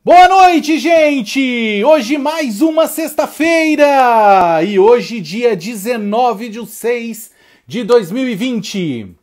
Boa noite, gente! Hoje mais uma sexta-feira! E hoje dia 19 de 6 de 2020.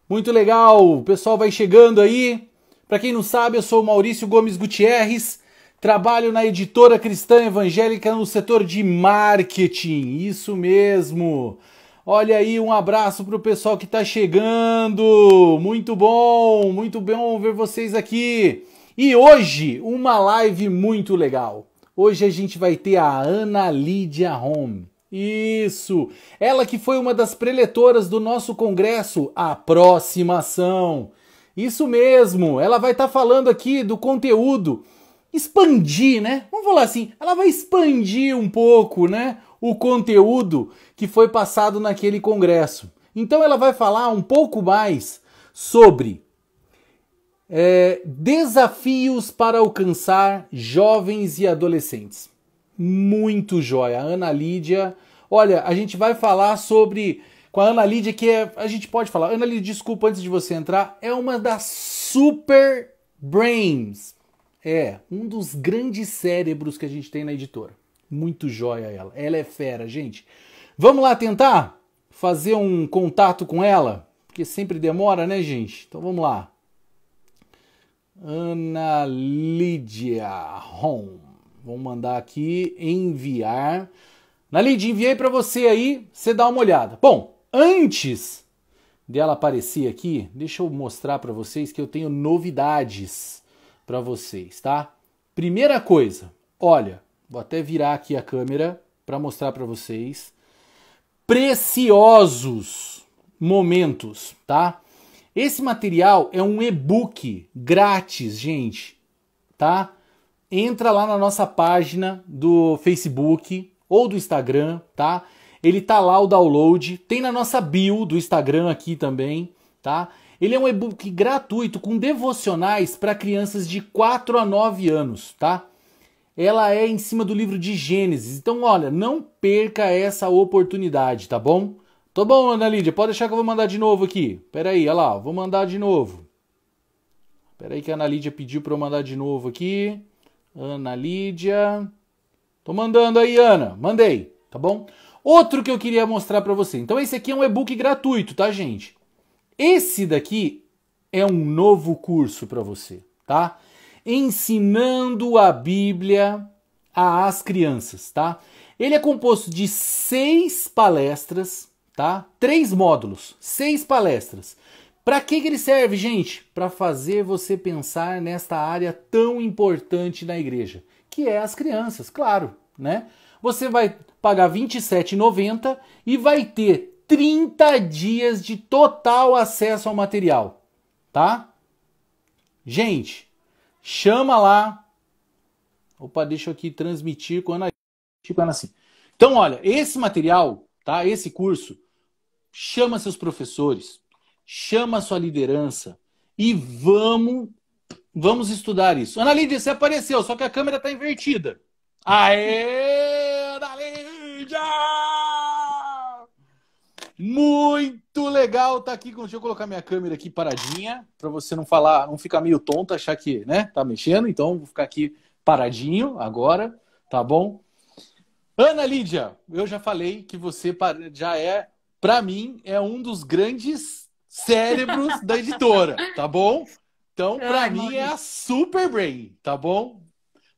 Muito legal, o pessoal vai chegando aí. Para quem não sabe, eu sou o Maurício Gomes Gutierrez, trabalho na Editora Cristã Evangélica no setor de marketing, isso mesmo. Olha aí, um abraço para o pessoal que está chegando, muito bom ver vocês aqui. E hoje, uma live muito legal. Hoje a gente vai ter a Ana Lídia Home. Isso! Ela que foi uma das preletoras do nosso congresso, Aproximação. Isso mesmo! Ela vai estar falando aqui do conteúdo, expandir, né? Vamos falar assim, ela vai expandir um pouco, né? O conteúdo que foi passado naquele congresso. Então ela vai falar um pouco mais sobre desafios para alcançar jovens e adolescentes. Muito jóia. A Ana Lídia, olha, a gente vai falar sobre, com a Ana Lídia, a gente pode falar, Ana Lídia, desculpa, antes de você entrar, é uma das super brains. É, um dos grandes cérebros que a gente tem na editora. Muito jóia ela. Ela é fera, gente. Vamos lá tentar fazer um contato com ela? Porque sempre demora, né, gente? Então vamos lá. Ana Lídia Home. Vamos mandar aqui, enviar. Ana Lídia, enviei para você aí, você dá uma olhada. Bom, antes dela aparecer aqui, deixa eu mostrar para vocês que eu tenho novidades para vocês, tá? Primeira coisa, olha, vou até virar aqui a câmera para mostrar para vocês. Preciosos momentos, tá? Esse material é um e-book grátis, gente, tá? Entra lá na nossa página do Facebook ou do Instagram, tá? Ele tá lá o download, tem na nossa bio do Instagram aqui também, tá? Ele é um e-book gratuito com devocionais para crianças de 4 a 9 anos, tá? Ela é em cima do livro de Gênesis, então olha, não perca essa oportunidade, tá bom? Tô bom, Ana Lídia, pode deixar que eu vou mandar de novo aqui. Pera aí, olha lá, vou mandar de novo. Pera aí que a Ana Lídia pediu para eu mandar de novo aqui. Ana Lídia. Tô mandando aí, Ana. Mandei, tá bom? Outro que eu queria mostrar para você. Então esse aqui é um e-book gratuito, tá, gente? Esse daqui é um novo curso para você, tá? Ensinando a Bíblia às crianças, tá? Ele é composto de 6 palestras, tá? 3 módulos, 6 palestras. Para que ele serve, gente? Para fazer você pensar nesta área tão importante na igreja, que é as crianças, claro, né? Você vai pagar R$ 27,90 e vai ter 30 dias de total acesso ao material, tá? Gente, chama lá. Opa, deixa eu aqui transmitir com a Ana. Assim. Então, olha, esse material, tá? Esse curso, chama seus professores, chama sua liderança e vamos estudar isso. Ana Lídia, você apareceu, só que a câmera está invertida. Aê, Ana Lídia! Muito legal tá aqui. Deixa eu colocar minha câmera aqui paradinha, para você não falar, não ficar meio tonto, achar que, né, tá mexendo. Então, vou ficar aqui paradinho agora, tá bom? Ana Lídia, eu já falei que você já é, para mim, é um dos grandes cérebros da editora, tá bom? Então, para mim, é a Super Brain, tá bom?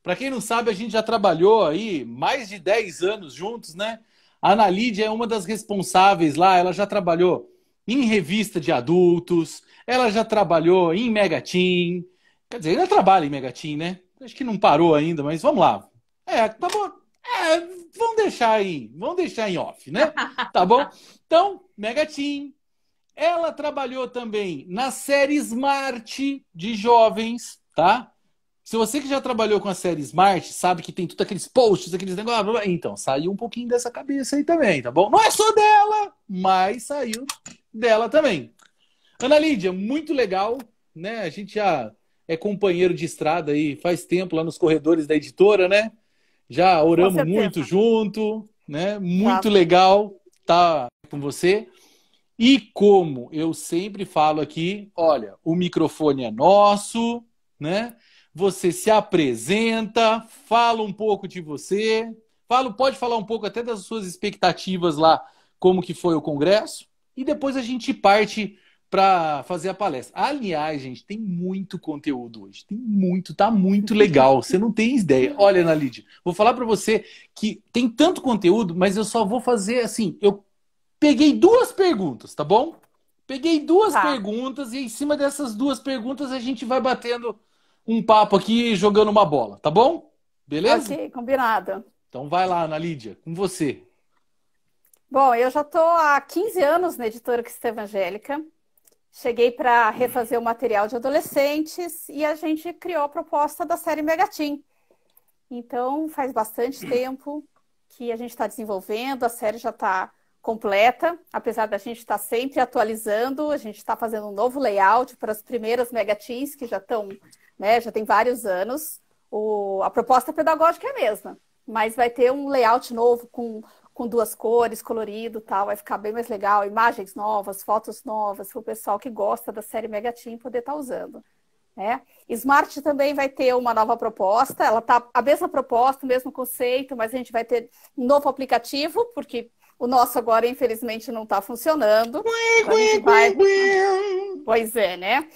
Para quem não sabe, a gente já trabalhou aí mais de 10 anos juntos, né? A Ana Lídia é uma das responsáveis lá, ela já trabalhou em revista de adultos, ela já trabalhou em Megateen, quer dizer, ainda trabalha em Megateen, né? Acho que não parou ainda, mas vamos lá. Tá bom. Vamos deixar em off, né? Tá bom? Então, Megateen. Ela trabalhou também na série Smart de jovens, tá? Se você que já trabalhou com a série Smart, sabe que tem todos aqueles posts, aqueles negócios, então saiu um pouquinho dessa cabeça aí também, tá bom? Não é só dela, mas saiu dela também. Ana Lídia, muito legal, né? A gente já é companheiro de estrada aí faz tempo lá nos corredores da editora, né? Já oramos muito junto, né? Muito legal estar com você. E como eu sempre falo aqui, olha, o microfone é nosso, né? você se apresenta, fala um pouco de você, pode falar um pouco até das suas expectativas lá, como que foi o congresso, e depois a gente parte para fazer a palestra. Aliás, gente, tem muito conteúdo hoje. Tá muito legal. Você não tem ideia. Olha, Ana Lídia, vou falar para você que tem tanto conteúdo, mas eu só vou fazer assim, eu peguei duas perguntas, tá bom? Peguei duas Tá. perguntas e em cima dessas duas perguntas a gente vai batendo um papo aqui, jogando uma bola, tá bom? Beleza? Ok, combinado. Então vai lá, Ana Lídia, com você. Bom, eu já estou há 15 anos na editora Cristã Evangélica. Cheguei para refazer o material de adolescentes e a gente criou a proposta da série Megatim. Então, faz bastante tempo que a gente está desenvolvendo, a série já está completa, apesar da gente estar sempre atualizando, a gente está fazendo um novo layout para as primeiras Megatins, que já estão, né, já tem vários anos. A proposta pedagógica é a mesma, mas vai ter um layout novo com duas cores, colorido, tal, vai ficar bem mais legal, imagens novas, fotos novas, para o pessoal que gosta da série Megatim poder estar usando. Né? Smart também vai ter uma nova proposta, ela tá a mesma proposta, o mesmo conceito, mas a gente vai ter um novo aplicativo, porque o nosso agora, infelizmente, não está funcionando. Então a gente vai. Pois é, né?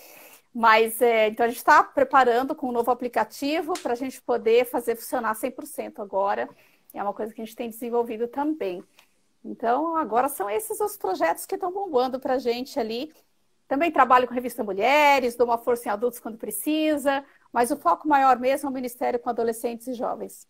Mas então a gente está preparando com um novo aplicativo para a gente poder fazer funcionar 100% agora. É uma coisa que a gente tem desenvolvido também. Então, agora são esses os projetos que estão bombando para a gente ali. Também trabalho com revista Mulheres, dou uma força em adultos quando precisa, mas o foco maior mesmo é o Ministério com adolescentes e jovens.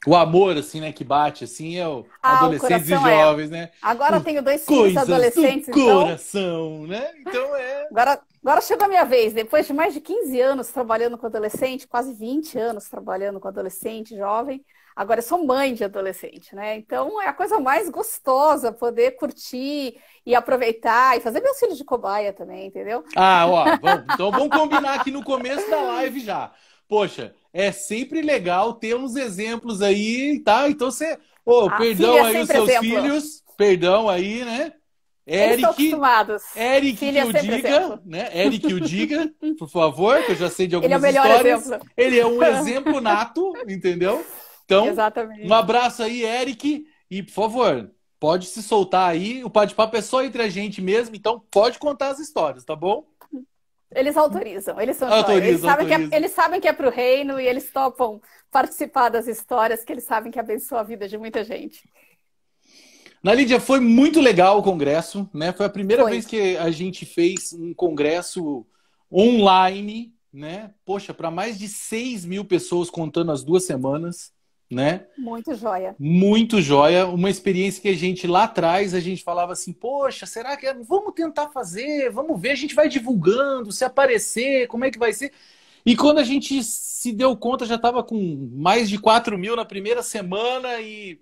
O amor, assim, né, que bate, assim, é o Ah, o adolescentes e coração é. jovens, né? Agora eu tenho dois filhos Coisas do adolescentes, então coração, né? Então é. agora chegou a minha vez. Depois de mais de 15 anos trabalhando com adolescente, quase 20 anos trabalhando com adolescente, jovem, agora eu sou mãe de adolescente, né? Então é a coisa mais gostosa poder curtir e aproveitar e fazer meus filhos de cobaia também, entendeu? Ah, ó, então vamos combinar aqui no começo da live já. Poxa, é sempre legal ter uns exemplos aí, tá? Então você. Ô, A filha perdão é aí os sempre seus exemplo. filhos, perdão aí, né? Eles estão Eric, acostumados. Eric Filha que é o sempre diga, exemplo. né? Eric o diga, por favor, que eu já sei de Ele é o algumas melhor histórias. exemplo. Ele é um exemplo nato, entendeu? Então, um Exatamente. abraço aí, Eric, e por favor, pode se soltar aí. O bate-papo é só entre a gente mesmo, então pode contar as histórias, tá bom? Eles autorizam, eles são jóia. Autorizo, autorizo. Eles sabem que é para o reino e eles topam participar das histórias que eles sabem que abençoa a vida de muita gente. Na Lídia, foi muito legal o congresso, né? Foi a primeira Foi. vez que a gente fez um congresso online, né? Poxa, para mais de 6.000 pessoas contando as 2 semanas, né? Muito joia. Muito joia, uma experiência que a gente lá atrás, a gente falava assim, poxa, será que vamos tentar fazer, vamos ver, a gente vai divulgando, se aparecer, como é que vai ser? E quando a gente se deu conta, já estava com mais de 4.000 na primeira semana e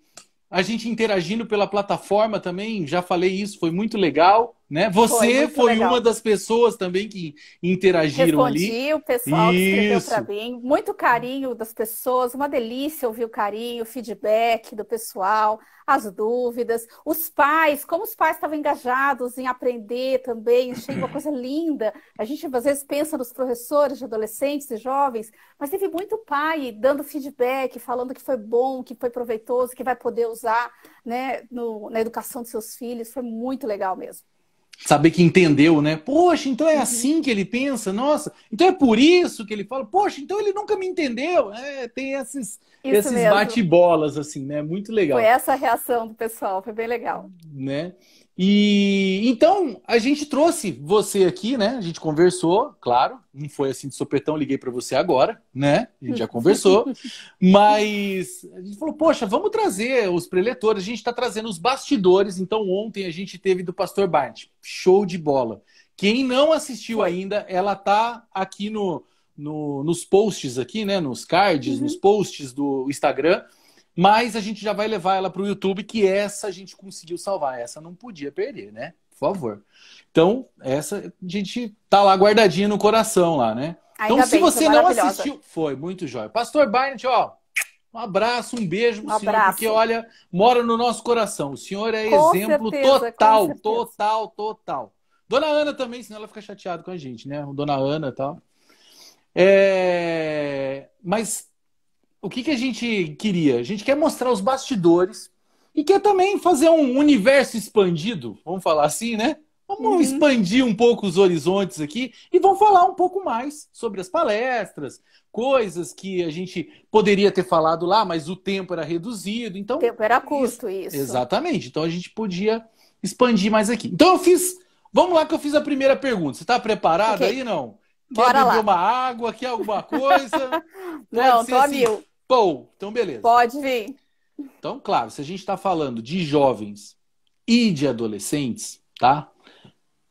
a gente interagindo pela plataforma também, já falei isso, foi muito legal, né? Foi Você muito foi uma legal. das pessoas também que interagiram ali. Respondi o pessoal que escreveu para Isso. mim, muito carinho das pessoas, uma delícia ouvir o carinho, o feedback do pessoal, as dúvidas, os pais, como os pais estavam engajados em aprender também, achei uma coisa linda. A gente às vezes pensa nos professores de adolescentes e jovens, mas teve muito pai dando feedback, falando que foi bom, que foi proveitoso, que vai poder usar, né, na educação dos seus filhos, foi muito legal mesmo. Saber que entendeu, né? Poxa, então é Uhum. assim que ele pensa, nossa, então é por isso que ele fala, poxa, então ele nunca me entendeu. É, tem Isso esses mesmo. bate-bolas, assim, né? Muito Foi legal, essa a reação do pessoal, foi bem legal. né? E então a gente trouxe você aqui, né? A gente conversou, claro, não foi assim de sopetão, liguei para você agora, né? A gente já conversou, mas a gente falou, poxa, vamos trazer os preletores, a gente está trazendo os bastidores. Então ontem a gente teve do Pastor Bart, show de bola. Quem não assistiu Foi. ainda, ela tá aqui nos posts aqui, né? Nos cards, nos Uhum. posts do Instagram. Mas a gente já vai levar ela para o YouTube, que essa a gente conseguiu salvar. Essa não podia perder, né? Por favor. Então, essa a gente tá lá guardadinha no coração lá, né? Então, Ainda se bem, foi você não maravilhosa. assistiu, foi muito jóia. Pastor Barnett, ó, um abraço, um beijo Um pro senhor, porque abraço. olha, mora no nosso coração. O senhor é Com exemplo certeza, com total, certeza. total, total. Dona Ana também, senão ela fica chateada com a gente, né? Dona Ana e tal. Mas o que a gente queria? A gente quer mostrar os bastidores e quer também fazer um universo expandido, vamos falar assim, né? Vamos Uhum. expandir um pouco os horizontes aqui e vamos falar um pouco mais sobre as palestras, coisas que a gente poderia ter falado lá, mas o tempo era reduzido. O Então, tempo era curto, isso. exatamente. Então a gente podia expandir mais aqui. Então eu fiz. Vamos lá que eu fiz a primeira pergunta. Você está preparado Ok, aí, não? Quer bora beber lá. uma água? Quer alguma coisa? Pode Não, ser tô a assim. mil. Pô, então beleza. Pode vir. Então, claro, se a gente está falando de jovens e de adolescentes, tá?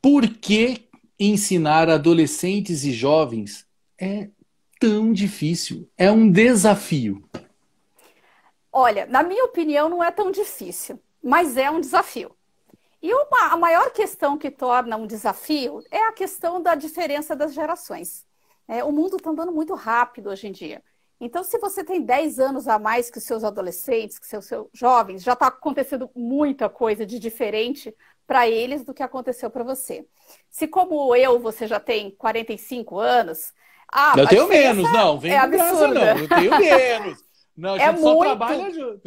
Por que ensinar adolescentes e jovens é tão difícil? É um desafio. Olha, na minha opinião, não é tão difícil, mas é um desafio. E a maior questão que torna um desafio é a questão da diferença das gerações. O mundo está andando muito rápido hoje em dia. Então, se você tem 10 anos a mais que os seus adolescentes, que seus jovens, já está acontecendo muita coisa de diferente para eles do que aconteceu para você. Se, como eu, você já tem 45 anos, Eu a tenho diferença menos, não, vem é com graça, absurda. não. Eu tenho menos. Não, a É gente só trabalha muito. junto.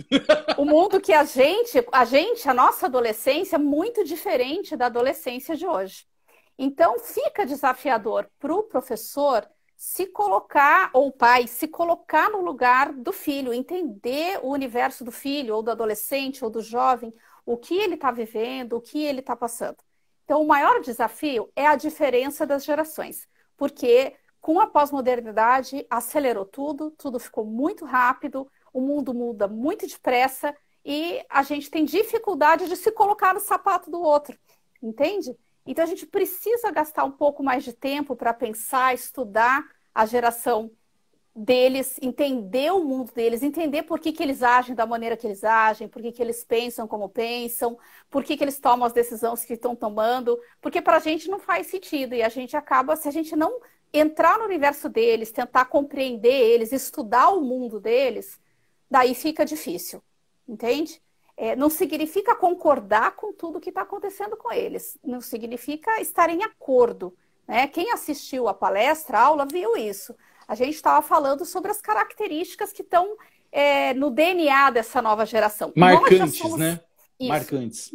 O mundo que a nossa adolescência é muito diferente da adolescência de hoje. Então, fica desafiador para o professor se colocar, ou o pai, se colocar no lugar do filho, entender o universo do filho, ou do adolescente, ou do jovem, o que ele está vivendo, o que ele está passando. Então, o maior desafio é a diferença das gerações, porque com a pós-modernidade acelerou tudo, tudo ficou muito rápido, o mundo muda muito depressa e a gente tem dificuldade de se colocar no sapato do outro, entende? Então a gente precisa gastar um pouco mais de tempo para pensar, estudar a geração deles, entender o mundo deles, entender por que eles agem da maneira que eles agem, por que eles pensam como pensam, por que eles tomam as decisões que estão tomando, porque para a gente não faz sentido e a gente acaba, se a gente não entrar no universo deles, tentar compreender eles, estudar o mundo deles, daí fica difícil, entende? Não significa concordar com tudo que está acontecendo com eles, não significa estar em acordo, né? Quem assistiu a palestra, a aula, viu isso. A gente estava falando sobre as características que estão no DNA dessa nova geração. Nós já Marcantes, somos né? isso. Marcantes.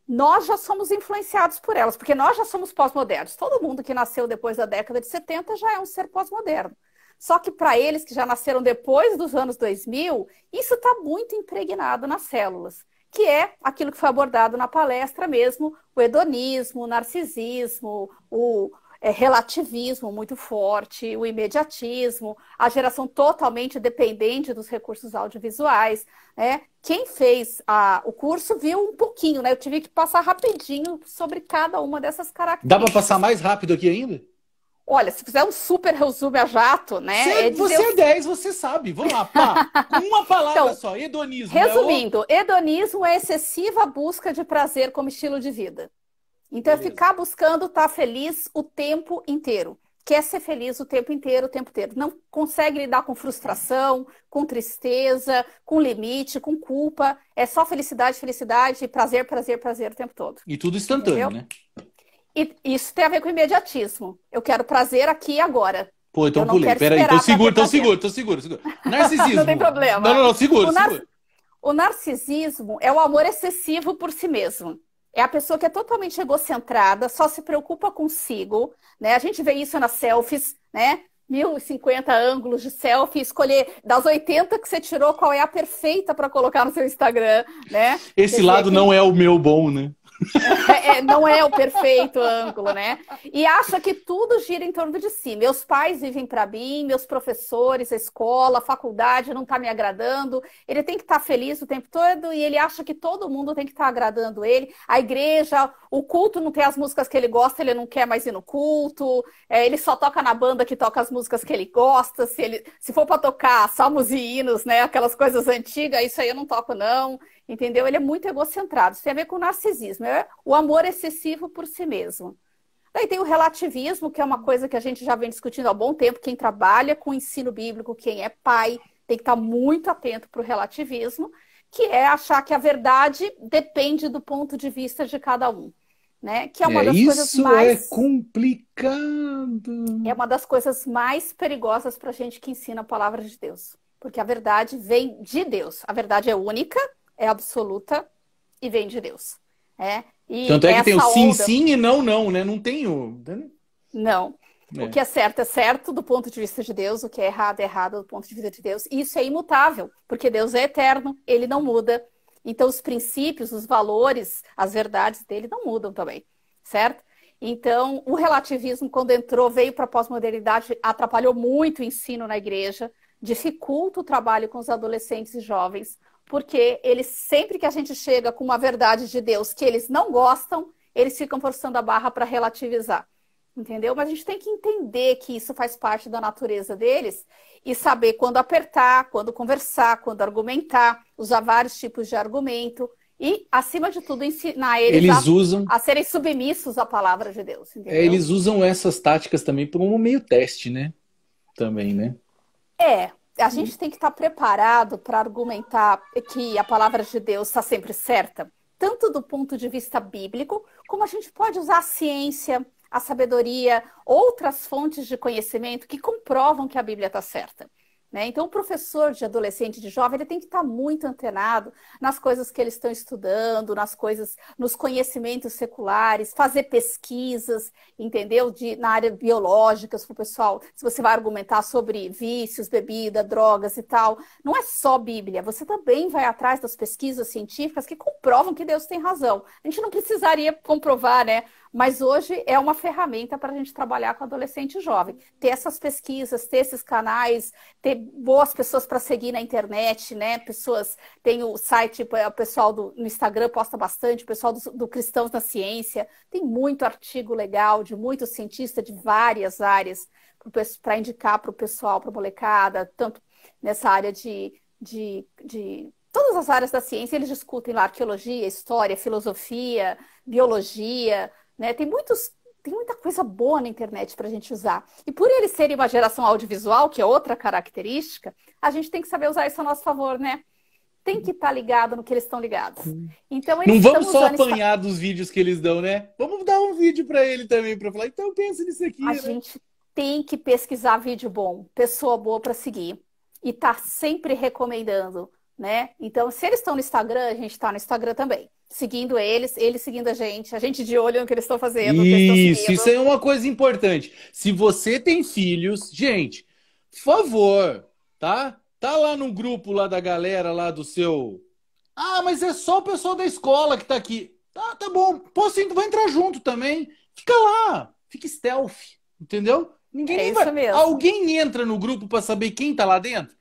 Nós já somos influenciados por elas, porque nós já somos pós-modernos. Todo mundo que nasceu depois da década de 70 já é um ser pós-moderno. Só que para eles que já nasceram depois dos anos 2000, isso está muito impregnado nas células, que é aquilo que foi abordado na palestra mesmo, o hedonismo, o narcisismo, o relativismo muito forte, o imediatismo, a geração totalmente dependente dos recursos audiovisuais, né? Quem fez o curso viu um pouquinho, né? Eu tive que passar rapidinho sobre cada uma dessas Dá para passar características. mais rápido aqui ainda? Olha, se fizer um super resumo a jato, né? Você é 10, você sabe. Vamos lá, pá. Com uma palavra Então, só. Hedonismo é o. resumindo, hedonismo é excessiva busca de prazer como estilo de vida. Então, é Beleza. ficar buscando estar feliz o tempo inteiro. Quer ser feliz o tempo inteiro, o tempo inteiro. Não consegue lidar com frustração, com tristeza, com limite, com culpa. É só felicidade, felicidade, prazer, prazer, prazer o tempo todo. E tudo instantâneo, Entendeu? né? E isso tem a ver com imediatismo. Eu quero prazer aqui e agora. Pô, Eu então não pulei. quero Peraí, então esperar para ter segura, então prazer. segura, então segura, segura. Não tem Narcisismo. Não, problema. não, não, segura, O, nar segura. o narcisismo é o amor excessivo por si mesmo. É a pessoa que é totalmente egocentrada, só se preocupa consigo, né? A gente vê isso nas selfies, né? 1050 ângulos de selfie, escolher das 80 que você tirou, qual é a perfeita para colocar no seu Instagram, né? Quer Esse dizer, lado não é o meu bom, né? não é o perfeito ângulo, né? E acha que tudo gira em torno de si. Meus pais vivem para mim, meus professores, a escola, a faculdade não está me agradando. Ele tem que estar feliz o tempo todo e ele acha que todo mundo tem que estar agradando ele. A igreja, o culto não tem as músicas que ele gosta, ele não quer mais ir no culto. Ele só toca na banda que toca as músicas que ele gosta. Se for para tocar salmos e hinos, né? Aquelas coisas antigas, isso aí eu não toco, não. Entendeu? Ele é muito egocentrado. Isso tem a ver com o narcisismo, é o amor excessivo por si mesmo. Daí tem o relativismo, que é uma coisa que a gente já vem discutindo há bom tempo. Quem trabalha com o ensino bíblico, quem é pai, tem que estar muito atento para o relativismo, que é achar que a verdade depende do ponto de vista de cada um. né? Que é uma das coisas Isso é mais complicado. é uma das coisas mais perigosas para a gente que ensina a palavra de Deus. Porque a verdade vem de Deus. A verdade é única, é absoluta e vem de Deus. E Tanto é que tem o essa sim, onda, sim e não, não, né? Não tem o. não. O É. que é certo do ponto de vista de Deus, o que é errado do ponto de vista de Deus. E isso é imutável, porque Deus é eterno, ele não muda. Então, os princípios, os valores, as verdades dele não mudam também, certo? Então, o relativismo, quando entrou, veio para a pós-modernidade, atrapalhou muito o ensino na igreja, dificulta o trabalho com os adolescentes e jovens, porque eles, sempre que a gente chega com uma verdade de Deus que eles não gostam, eles ficam forçando a barra para relativizar. Entendeu? Mas a gente tem que entender que isso faz parte da natureza deles e saber quando apertar, quando conversar, quando argumentar, usar vários tipos de argumento e, acima de tudo, ensinar eles Eles usam, a serem submissos à palavra de Deus, entendeu? eles usam essas táticas também como um meio teste, né? Também, né? É, a gente tem que estar preparado para argumentar que a palavra de Deus está sempre certa, tanto do ponto de vista bíblico, como a gente pode usar a ciência, a sabedoria, outras fontes de conhecimento que comprovam que a Bíblia está certa. Né? Então, o professor de adolescente, de jovem, ele tem que estar muito antenado nas coisas que eles estão estudando, nas coisas, nos conhecimentos seculares, fazer pesquisas, entendeu? Na área biológica, para o pessoal, se você vai argumentar sobre vícios, bebida, drogas e tal, não é só Bíblia, você também vai atrás das pesquisas científicas que comprovam que Deus tem razão. A gente não precisaria comprovar, né? Mas hoje é uma ferramenta para a gente trabalhar com adolescente e jovem. Ter essas pesquisas, ter esses canais, ter boas pessoas para seguir na internet, né? Pessoas, tem o site, o pessoal no Instagram posta bastante, o pessoal do Cristãos na Ciência, tem muito artigo legal de muitos cientistas de várias áreas para indicar para o pessoal, para a molecada, tanto nessa área de todas as áreas da ciência, eles discutem lá arqueologia, história, filosofia, biologia, né? Tem muita coisa boa na internet para a gente usar. E por eles serem uma geração audiovisual, que é outra característica, a gente tem que saber usar isso a nosso favor, né? Tem que estar ligado no que eles estão ligados. Então, eles Não estão vamos só usando... apanhar dos vídeos que eles dão, né? Vamos dar um vídeo para ele também, para falar, então pensa nisso aqui, A né? gente tem que pesquisar vídeo bom, pessoa boa para seguir. E tá sempre recomendando, né? Então, se eles estão no Instagram, a gente está no Instagram também. Seguindo eles seguindo a gente de olho no que eles estão fazendo, no que eles estão Isso seguindo. é uma coisa importante. Se você tem filhos, gente, por favor, tá? Tá lá no grupo lá da galera lá do seu. Ah, mas é só o pessoal da escola que tá aqui. Tá bom. Pô, sim, tu vai entrar junto também. Fica lá, fica stealth, entendeu? Ninguém É nem isso vai. mesmo. Alguém entra no grupo para saber quem tá lá dentro?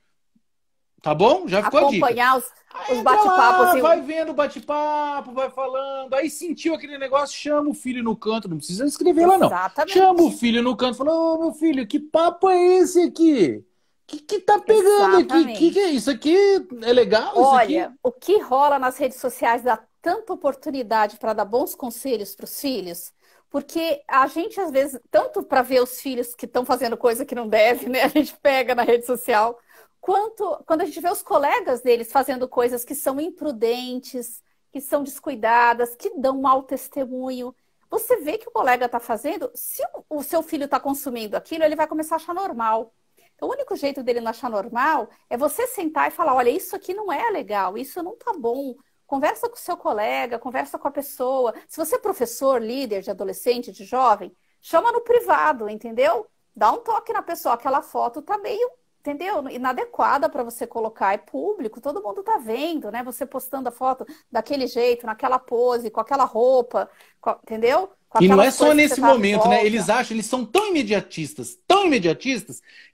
Tá bom? Já ficou a dica. Acompanhar Aí os entra bate-papos lá, e vai vendo o bate-papo, vai falando. Aí sentiu aquele negócio, chama o filho no canto. Não precisa escrever lá, não. Chama o exatamente. filho no canto e fala: Ô, meu filho, que papo é esse aqui? Que tá pegando aqui? Que é Exatamente. isso aqui? É legal isso aqui? Olha, o que rola nas redes sociais dá tanta oportunidade para dar bons conselhos para os filhos, porque a gente, às vezes, tanto para ver os filhos que estão fazendo coisa que não deve, né? A gente pega na rede social, quanto quando a gente vê os colegas deles fazendo coisas que são imprudentes, que são descuidadas, que dão mau testemunho. Você vê que o colega está fazendo, se o seu filho está consumindo aquilo, ele vai começar a achar normal. Então, o único jeito dele não achar normal é você sentar e falar: olha, isso aqui não é legal, isso não tá bom. Conversa com o seu colega, conversa com a pessoa. Se você é professor, líder de adolescente, de jovem, chama no privado, entendeu? Dá um toque na pessoa, aquela foto tá meio, entendeu? Inadequada para você colocar, é público, todo mundo tá vendo, né? Você postando a foto daquele jeito, naquela pose, com aquela roupa, entendeu? Com E não é aquelas só coisas que você nesse tava em momento, né? Eles volta. acham, eles são tão imediatistas,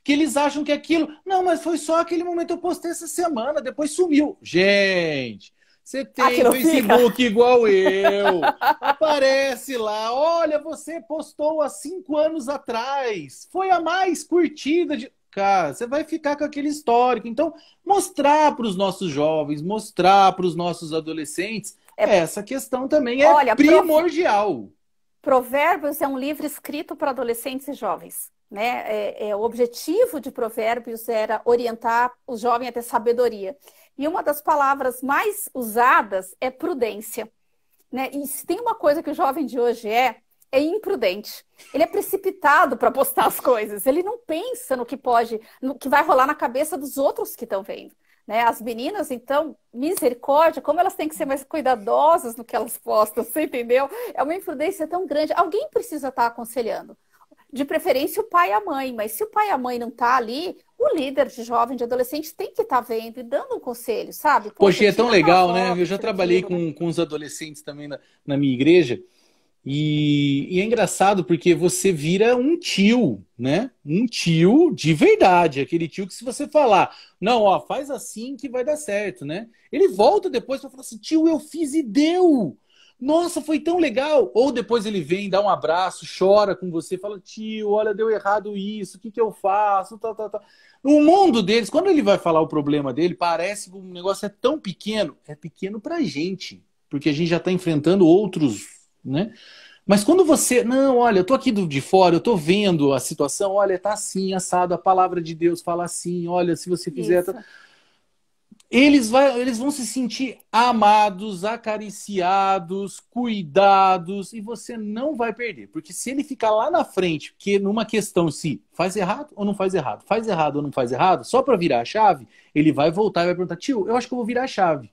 que eles acham que aquilo. Não, mas foi só aquele momento eu postei essa semana, depois sumiu. Gente, você tem Aquilo fica. Facebook igual eu. Aparece lá, olha, você postou há 5 anos atrás. Foi a mais curtida de. Cara, você vai ficar com aquele histórico. Então, mostrar para os nossos jovens, mostrar para os nossos adolescentes, É, essa questão também é olha, primordial. Provérbios é um livro escrito para adolescentes e jovens. Né? O objetivo de Provérbios era orientar o jovem a ter sabedoria. E uma das palavras mais usadas é prudência. né? E se tem uma coisa que o jovem de hoje é imprudente. Ele é precipitado para postar as coisas. Ele não pensa no que pode, no que vai rolar na cabeça dos outros que estão vendo. Né? As meninas, então, misericórdia, como elas têm que ser mais cuidadosas no que elas postam, você entendeu? É uma imprudência tão grande. Alguém precisa estar aconselhando. De preferência o pai e a mãe, mas se o pai e a mãe não tá ali, o líder de jovem, de adolescente tem que estar vendo e dando um conselho, sabe? Poxa, Poxa, e é tão tira uma legal, né? foto, Eu já tira trabalhei aquilo, né? com os adolescentes também na minha igreja. E é engraçado porque você vira um tio, né? Um tio de verdade. Aquele tio que se você falar, não, ó, faz assim que vai dar certo, né? Ele volta depois para falar assim, tio, eu fiz e deu. Nossa, foi tão legal. Ou depois ele vem, dá um abraço, chora com você, fala, tio, olha, deu errado isso, o que que eu faço? Tá, tá, tá. O mundo deles, quando ele vai falar o problema dele, parece que o negócio é tão pequeno. É pequeno pra gente, porque a gente já tá enfrentando outros, né? Mas quando você, não, olha, eu tô aqui de fora, eu tô vendo a situação, olha, tá assim, assado, a palavra de Deus fala assim, olha, se você fizer. Isso. Eles vão se sentir amados, acariciados, cuidados, e você não vai perder. Porque se ele ficar lá na frente, que numa questão se faz errado ou não faz errado, faz errado ou não faz errado, só para virar a chave, ele vai voltar e vai perguntar, tio, eu acho que eu vou virar a chave.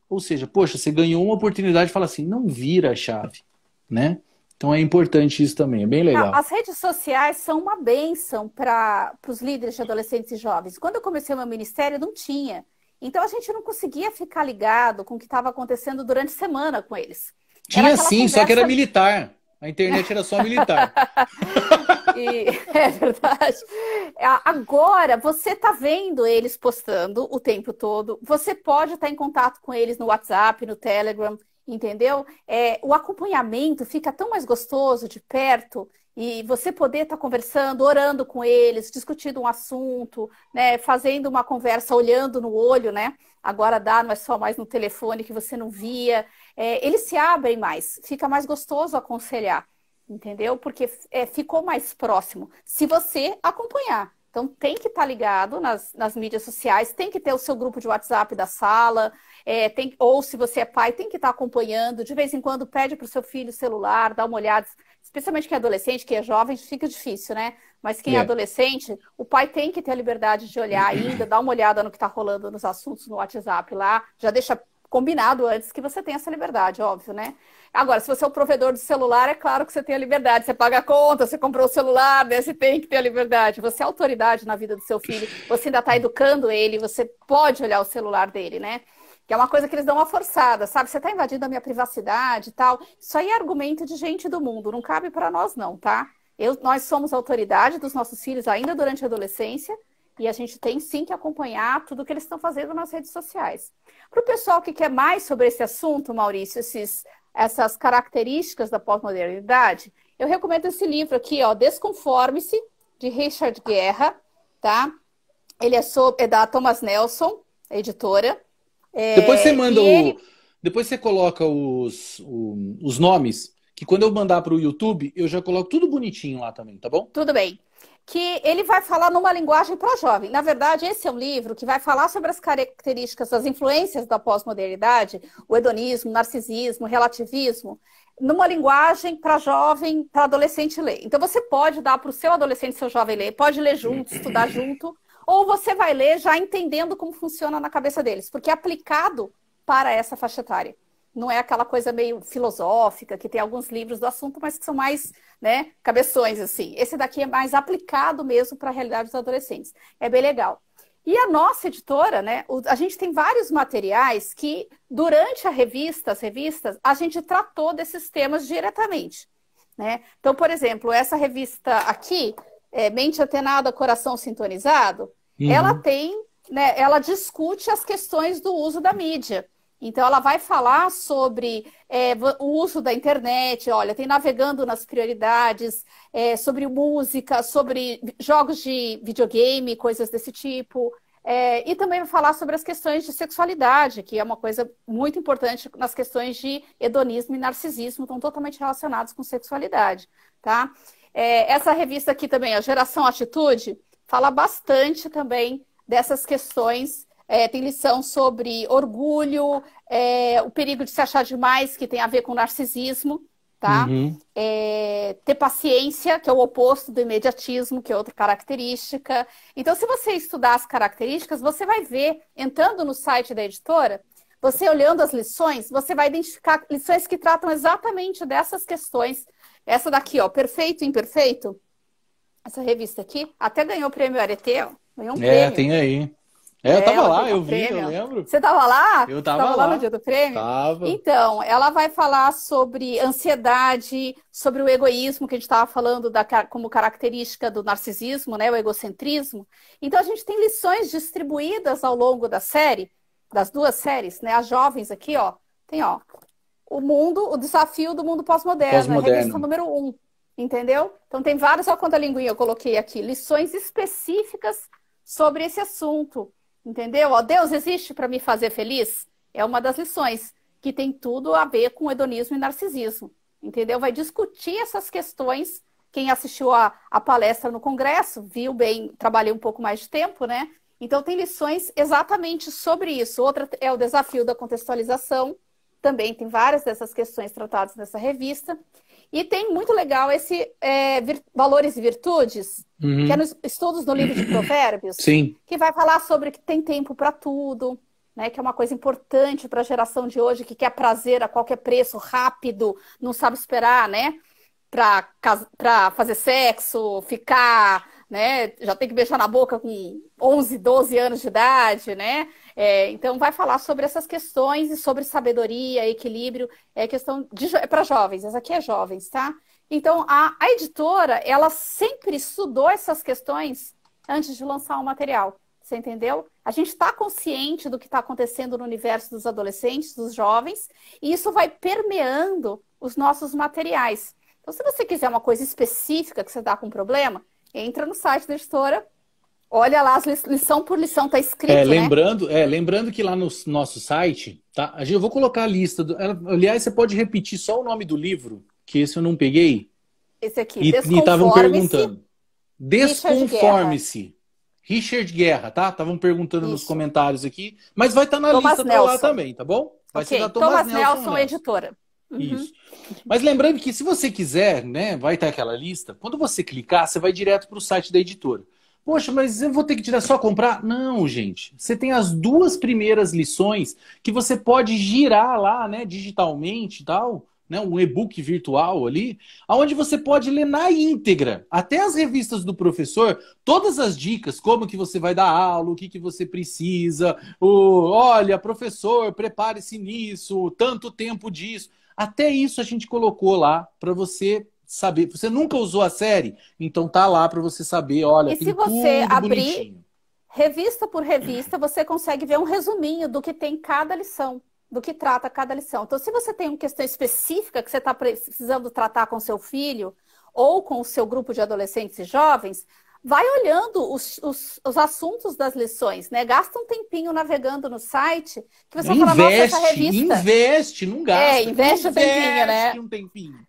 Ou seja, poxa, você ganhou uma oportunidade de falar assim, não vira a chave, né? Então é importante isso também, é bem legal. As redes sociais são uma bênção para os líderes de adolescentes e jovens. Quando eu comecei o meu ministério, não tinha. Então a gente não conseguia ficar ligado com o que estava acontecendo durante a semana com eles. Era Tinha aquela sim, só que era conversa. militar. A internet era só militar. E, é verdade. Agora, você está vendo eles postando o tempo todo. Você pode estar em contato com eles no WhatsApp, no Telegram, entendeu? O acompanhamento fica tão mais gostoso de perto e você poder estar conversando, orando com eles, discutindo um assunto, né? Fazendo uma conversa, olhando no olho, né? Agora dá, não é só mais no telefone que você não via. Eles se abrem mais, fica mais gostoso aconselhar. Entendeu? Porque ficou mais próximo. Se você acompanhar. Então, tem que estar ligado nas mídias sociais, tem que ter o seu grupo de WhatsApp da sala, ou se você é pai, tem que estar acompanhando. De vez em quando, pede para o seu filho o celular, dá uma olhada. Especialmente quem é adolescente, quem é jovem, fica difícil, né? Mas quem é É. adolescente, o pai tem que ter a liberdade de olhar ainda, dar uma olhada no que está rolando nos assuntos no WhatsApp lá. Já deixa combinado antes que você tenha essa liberdade, óbvio, né? Agora, se você é o provedor do celular, é claro que você tem a liberdade. Você paga a conta, você comprou o celular, né? Você tem que ter a liberdade. Você é autoridade na vida do seu filho, você ainda está educando ele, você pode olhar o celular dele, né? Que é uma coisa que eles dão uma forçada, sabe? Você está invadindo a minha privacidade e tal. Isso aí é argumento de gente do mundo, não cabe para nós, não, tá? Nós somos autoridade dos nossos filhos ainda durante a adolescência e a gente tem sim que acompanhar tudo que eles estão fazendo nas redes sociais. Para o pessoal que quer mais sobre esse assunto, Maurício, essas características da pós-modernidade, eu recomendo esse livro aqui, ó, Desconforme-se, de Richard Guerra, tá? Ele é da Thomas Nelson, editora. Depois você E manda o. ele, Depois você coloca os nomes, que quando eu mandar para o YouTube, eu já coloco tudo bonitinho lá também, tá bom? tudo bem, que ele vai falar numa linguagem para jovem. Na verdade, esse é um livro que vai falar sobre as características, as influências da pós-modernidade, o hedonismo, o narcisismo, o relativismo, numa linguagem para jovem, para adolescente ler. Então, você pode dar para o seu adolescente, seu jovem ler, pode ler junto, estudar junto, ou você vai ler já entendendo como funciona na cabeça deles, porque é aplicado para essa faixa etária. Não é aquela coisa meio filosófica, que tem alguns livros do assunto, mas que são mais, né, cabeções, assim. Esse daqui é mais aplicado mesmo para a realidade dos adolescentes. É bem legal. E a nossa editora, né, a gente tem vários materiais que, durante as revistas, a gente tratou desses temas diretamente, né? Então, por exemplo, essa revista aqui, Mente Antenada, Coração Sintonizado, ela Uhum. tem, né, ela discute as questões do uso da mídia. Então, ela vai falar sobre o uso da internet, olha, tem navegando nas prioridades, sobre música, sobre jogos de videogame, coisas desse tipo. E também vai falar sobre as questões de sexualidade, que é uma coisa muito importante nas questões de hedonismo e narcisismo, estão totalmente relacionados com sexualidade, tá? Essa revista aqui também, a Geração Atitude, fala bastante também dessas questões tem lição sobre orgulho, o perigo de se achar demais, que tem a ver com narcisismo, tá? Uhum. Ter paciência, que é o oposto do imediatismo, que é outra característica. Então, se você estudar as características, você vai ver, entrando no site da editora, você olhando as lições, você vai identificar lições que tratam exatamente dessas questões. Essa daqui, ó, Perfeito e Imperfeito, essa revista aqui, até ganhou o prêmio Arete, ó, ganhou um prêmio. Tem aí. Eu tava ela lá, ganhou eu um vi, eu prêmio. lembro. Você tava lá? Eu Você tava lá lá. no dia do prêmio? Tava. Então, ela vai falar sobre ansiedade, sobre o egoísmo, que a gente estava falando como característica do narcisismo, né? O egocentrismo. Então, a gente tem lições distribuídas ao longo da série, das duas séries, né? As jovens aqui, ó, tem, ó, o desafio do mundo pós-moderno, a revista número 1, entendeu? Então, tem vários, olha quanta linguinha eu coloquei aqui, lições específicas sobre esse assunto. Entendeu? Ó, Deus existe para me fazer feliz? É uma das lições que tem tudo a ver com hedonismo e narcisismo. Entendeu? Vai discutir essas questões. Quem assistiu a palestra no Congresso, viu bem, trabalhei um pouco mais de tempo, né? Então tem lições exatamente sobre isso. Outra é o desafio da contextualização. Também tem várias dessas questões tratadas nessa revista. E tem muito legal esse Valores e Virtudes, que é nos estudos no livro de Provérbios, Sim. que vai falar sobre que tem tempo para tudo, né? Que é uma coisa importante para a geração de hoje, que quer prazer a qualquer preço, rápido, não sabe esperar, né? Para fazer sexo, ficar, né? Já tem que beijar na boca com 11, 12 anos de idade, né? Então, vai falar sobre essas questões e sobre sabedoria, equilíbrio, questão para jovens, essa aqui é jovens, tá? Então, a editora, ela sempre estudou essas questões antes de lançar o material, você entendeu? A gente está consciente do que está acontecendo no universo dos adolescentes, dos jovens, e isso vai permeando os nossos materiais. Então, se você quiser uma coisa específica que você está com problema, entra no site da editora, olha lá, lição por lição, tá escrito, né? Lembrando que lá no nosso site, tá? Eu vou colocar a lista. Aliás, você pode repetir só o nome do livro, que esse eu não peguei. Esse aqui, E estavam perguntando. Desconforme-se. Richard Guerra, tá? Estavam perguntando nos comentários aqui. Mas vai estar na lista pra lá também, tá bom? Vai ser da Thomas Nelson, editora. Isso. Mas lembrando que se você quiser, né, vai estar aquela lista. Quando você clicar, você vai direto para o site da editora. Poxa, mas eu vou ter que tirar só comprar? Não, gente. Você tem as duas primeiras lições que você pode girar lá, né, digitalmente e tal, né, um e-book virtual ali, onde você pode ler na íntegra. Até as revistas do professor, todas as dicas, como que você vai dar aula, o que que você precisa, olha, professor, prepare-se nisso, tanto tempo disso. Até isso a gente colocou lá para você saber. Você nunca usou a série? Então tá lá para você saber, olha, e tem se você tudo abrir bonitinho. Revista por revista, você consegue ver um resuminho do que tem cada lição, do que trata cada lição. Então, se você tem uma questão específica que você está precisando tratar com seu filho ou com o seu grupo de adolescentes e jovens, vai olhando os assuntos das lições, né? Gasta um tempinho navegando no site, que você vai falar, nossa, essa revista... Investe, não gasta. Investe um tempinho, né? Um tempinho.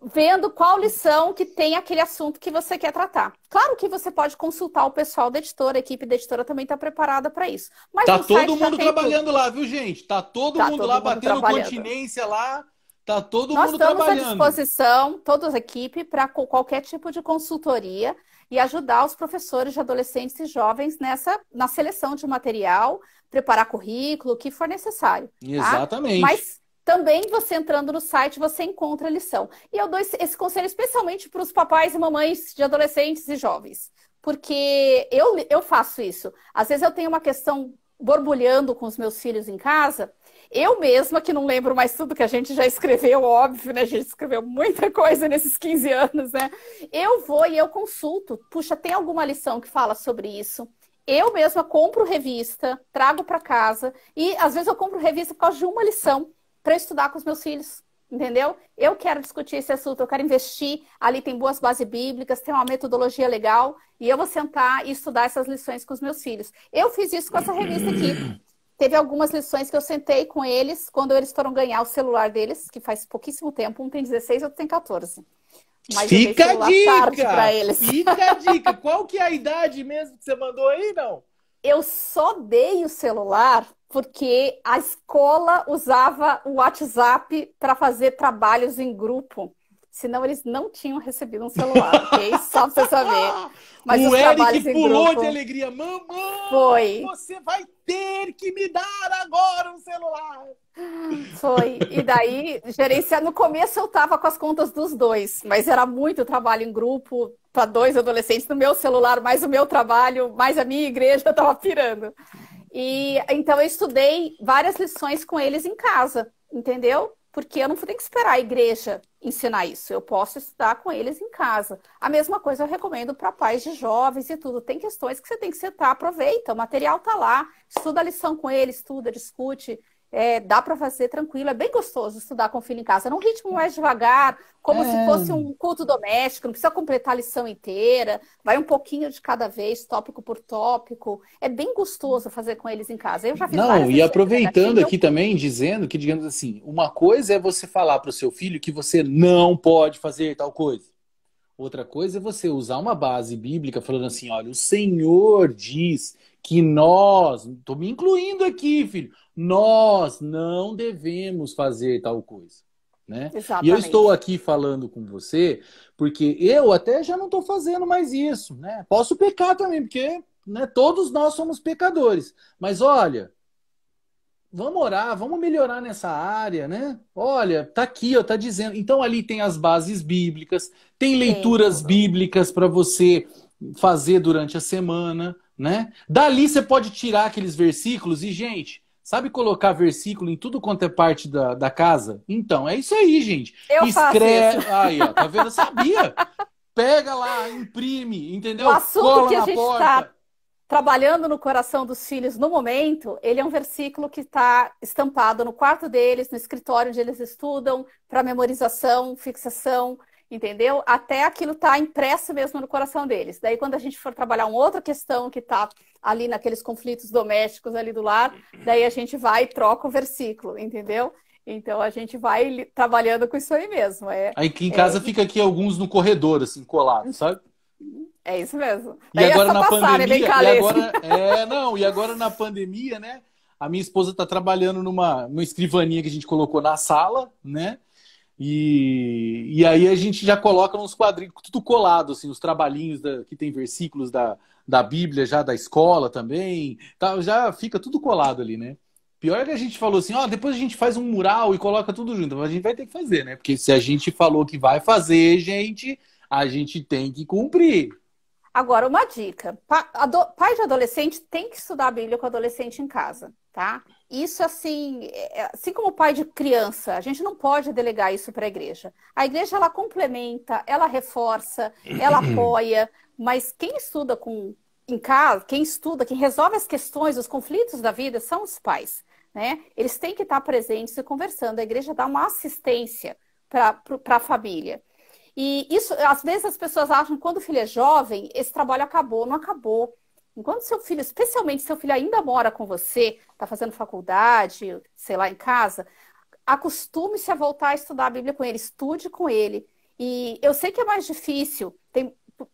Vendo qual lição que tem aquele assunto que você quer tratar. Claro que você pode consultar o pessoal da editora, a equipe da editora também está preparada para isso. Mas tá todo mundo trabalhando lá, viu, gente? Tá todo mundo lá batendo continência lá. Tá todo mundo trabalhando. Nós estamos à disposição, toda a equipe, para qualquer tipo de consultoria e ajudar os professores de adolescentes e jovens na seleção de material, preparar currículo, o que for necessário. Tá? Exatamente. Mas também você entrando no site, você encontra a lição. E eu dou esse conselho especialmente para os papais e mamães de adolescentes e jovens. Porque eu faço isso. Às vezes eu tenho uma questão borbulhando com os meus filhos em casa. Eu mesma, que não lembro mais tudo que a gente já escreveu, óbvio, né? A gente escreveu muita coisa nesses 15 anos, né? Eu vou e eu consulto. Puxa, tem alguma lição que fala sobre isso? Eu mesma compro revista, trago para casa. E às vezes eu compro revista por causa de uma lição para estudar com os meus filhos, entendeu? Eu quero discutir esse assunto, eu quero investir, ali tem boas bases bíblicas, tem uma metodologia legal, e eu vou sentar e estudar essas lições com os meus filhos. Eu fiz isso com essa revista aqui. Teve algumas lições que eu sentei com eles, quando eles foram ganhar o celular deles, que faz pouquíssimo tempo, um tem 16, outro tem 14. Mas fica a dica! Tarde pra eles. Fica a dica! Qual que é a idade mesmo que você mandou aí, não? Eu só dei o celular porque a escola usava o WhatsApp para fazer trabalhos em grupo. Senão eles não tinham recebido um celular, ok? Só para você saber. Mas O os Eric trabalhos em pulou de grupo alegria. Mamãe, foi. você vai ter que me dar agora um celular. Foi. E daí, gerenciar. No começo eu estava com as contas dos dois, mas era muito trabalho em grupo para dois adolescentes no meu celular, mais o meu trabalho, mais a minha igreja, eu estava pirando. E então eu estudei várias lições com eles em casa, entendeu? Porque eu não tenho que esperar a igreja ensinar isso, eu posso estudar com eles em casa. A mesma coisa eu recomendo para pais de jovens e tudo. Tem questões que você tem que sentar, aproveita, o material tá lá, estuda a lição com eles, estuda, discute. Dá para fazer tranquilo, é bem gostoso estudar com o filho em casa, num ritmo mais devagar, como se fosse É. um culto doméstico, não precisa completar a lição inteira, vai um pouquinho de cada vez, tópico por tópico. É bem gostoso fazer com eles em casa. Eu já fiz Não, várias e lições de aproveitando gatinho, eu aqui curto. também, dizendo que, digamos assim, uma coisa é você falar para o seu filho que você não pode fazer tal coisa. Outra coisa é você usar uma base bíblica falando assim, olha, o Senhor diz que nós, estou me incluindo aqui, filho, nós não devemos fazer tal coisa, né? E eu estou Exatamente. aqui falando com você porque eu até já não estou fazendo mais isso, né? Posso pecar também, porque, né, todos nós somos pecadores. Mas olha, vamos orar, vamos melhorar nessa área, né? Olha, tá aqui, ó, tá dizendo. Então ali tem as bases bíblicas, tem Tem leituras tudo. bíblicas para você fazer durante a semana, né? Dali você pode tirar aqueles versículos e, gente, sabe colocar versículo em tudo quanto é parte da casa? Então, é isso aí, gente. Eu faço isso. Escreve. Aí, ó, tá vendo? Eu sabia. Pega lá, imprime, O entendeu? assunto Cola que a na gente está porta. trabalhando no coração dos filhos no momento, ele é um versículo que está estampado no quarto deles, no escritório onde eles estudam, para memorização, fixação, entendeu? Até aquilo está impresso mesmo no coração deles. Daí, quando a gente for trabalhar uma outra questão que está ali naqueles conflitos domésticos ali do lar, daí a gente vai e troca o versículo, entendeu? Então a gente vai trabalhando com isso aí mesmo. Aí aqui em É, casa fica aqui alguns no corredor, assim, colados, sabe? é isso mesmo. E Daí é agora só na passar, né? Bem pandemia, calês. e agora na pandemia, né? A minha esposa tá trabalhando numa escrivaninha que a gente colocou na sala, né? E aí a gente já coloca uns quadrinhos, tudo colado, assim, os trabalhinhos que tem versículos da Bíblia já da escola também, tá, já fica tudo colado ali, né? Pior é que a gente falou assim, ó, depois a gente faz um mural e coloca tudo junto, mas a gente vai ter que fazer, né? Porque se a gente falou que vai fazer, gente, a gente tem que cumprir. Agora, uma dica: pai de adolescente tem que estudar a Bíblia com o adolescente em casa, tá? Isso, assim, assim como pai de criança, a gente não pode delegar isso para a igreja. A igreja, ela complementa, ela reforça, ela apoia, mas quem estuda em casa, quem estuda, quem resolve as questões, os conflitos da vida são os pais, né? Eles têm que estar presentes e conversando. A igreja dá uma assistência para a família. E isso, às vezes as pessoas acham que quando o filho é jovem, esse trabalho acabou. Não acabou. Enquanto seu filho, especialmente seu filho ainda mora com você, está fazendo faculdade, sei lá, em casa, acostume-se a voltar a estudar a Bíblia com ele, estude com ele. E eu sei que é mais difícil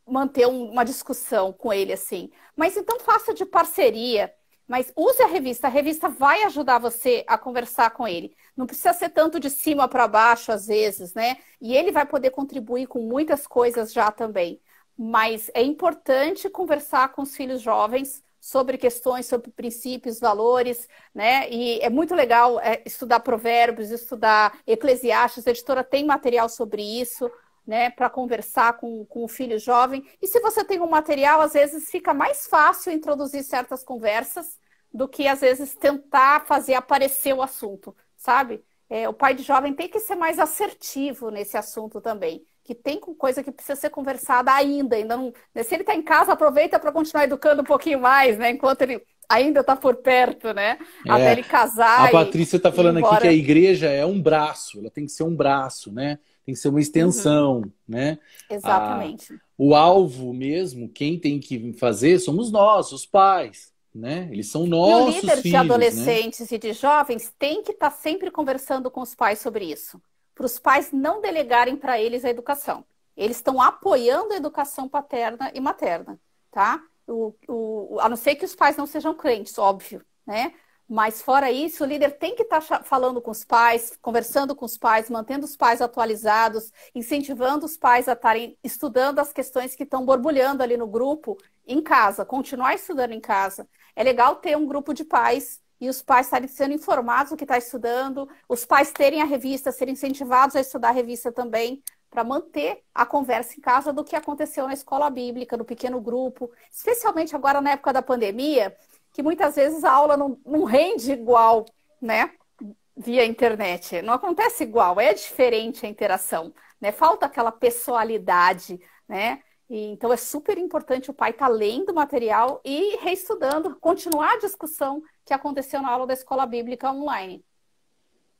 manter uma discussão com ele assim, mas então faça de parceria. Mas use a revista vai ajudar você a conversar com ele. Não precisa ser tanto de cima para baixo, às vezes, né? E ele vai poder contribuir com muitas coisas já também. Mas é importante conversar com os filhos jovens sobre questões, sobre princípios, valores, né? E é muito legal estudar Provérbios, estudar Eclesiastes, a editora tem material sobre isso, né? Para conversar com o filho jovem. E se você tem um material, às vezes fica mais fácil introduzir certas conversas do que, às vezes, tentar fazer aparecer o assunto, sabe? O pai de jovem tem que ser mais assertivo nesse assunto também, que tem coisa que precisa ser conversada ainda não, né? Se ele está em casa, aproveita para continuar educando um pouquinho mais, né? Enquanto ele ainda está por perto, né? Até É, ele a casar Patrícia está e ir falando aqui que a embora. igreja é um braço, ela tem que ser um braço, né? Tem que ser uma Uhum, extensão, né? A, exatamente. o alvo mesmo, quem tem que fazer somos nós, os pais, né? Eles são E o nossos líder de filhos, né? adolescentes e de jovens tem que estar sempre conversando com os pais sobre isso, para os pais não delegarem para eles a educação. Eles estão apoiando a educação paterna e materna, tá? A não ser que os pais não sejam crentes, óbvio, né? Mas fora isso, o líder tem que estar falando com os pais, conversando com os pais, mantendo os pais atualizados, incentivando os pais a estarem estudando as questões que estão borbulhando ali no grupo, em casa, continuar estudando em casa. É legal ter um grupo de pais e os pais estarem sendo informados do que está estudando, os pais terem a revista, serem incentivados a estudar a revista também, para manter a conversa em casa do que aconteceu na escola bíblica, no pequeno grupo, especialmente agora na época da pandemia, que muitas vezes a aula não rende igual, né? Via internet. Não acontece igual, é diferente a interação, né? Falta aquela pessoalidade, né? Então é super importante o pai estar lendo o material e reestudando, continuar a discussão que aconteceu na aula da escola bíblica online.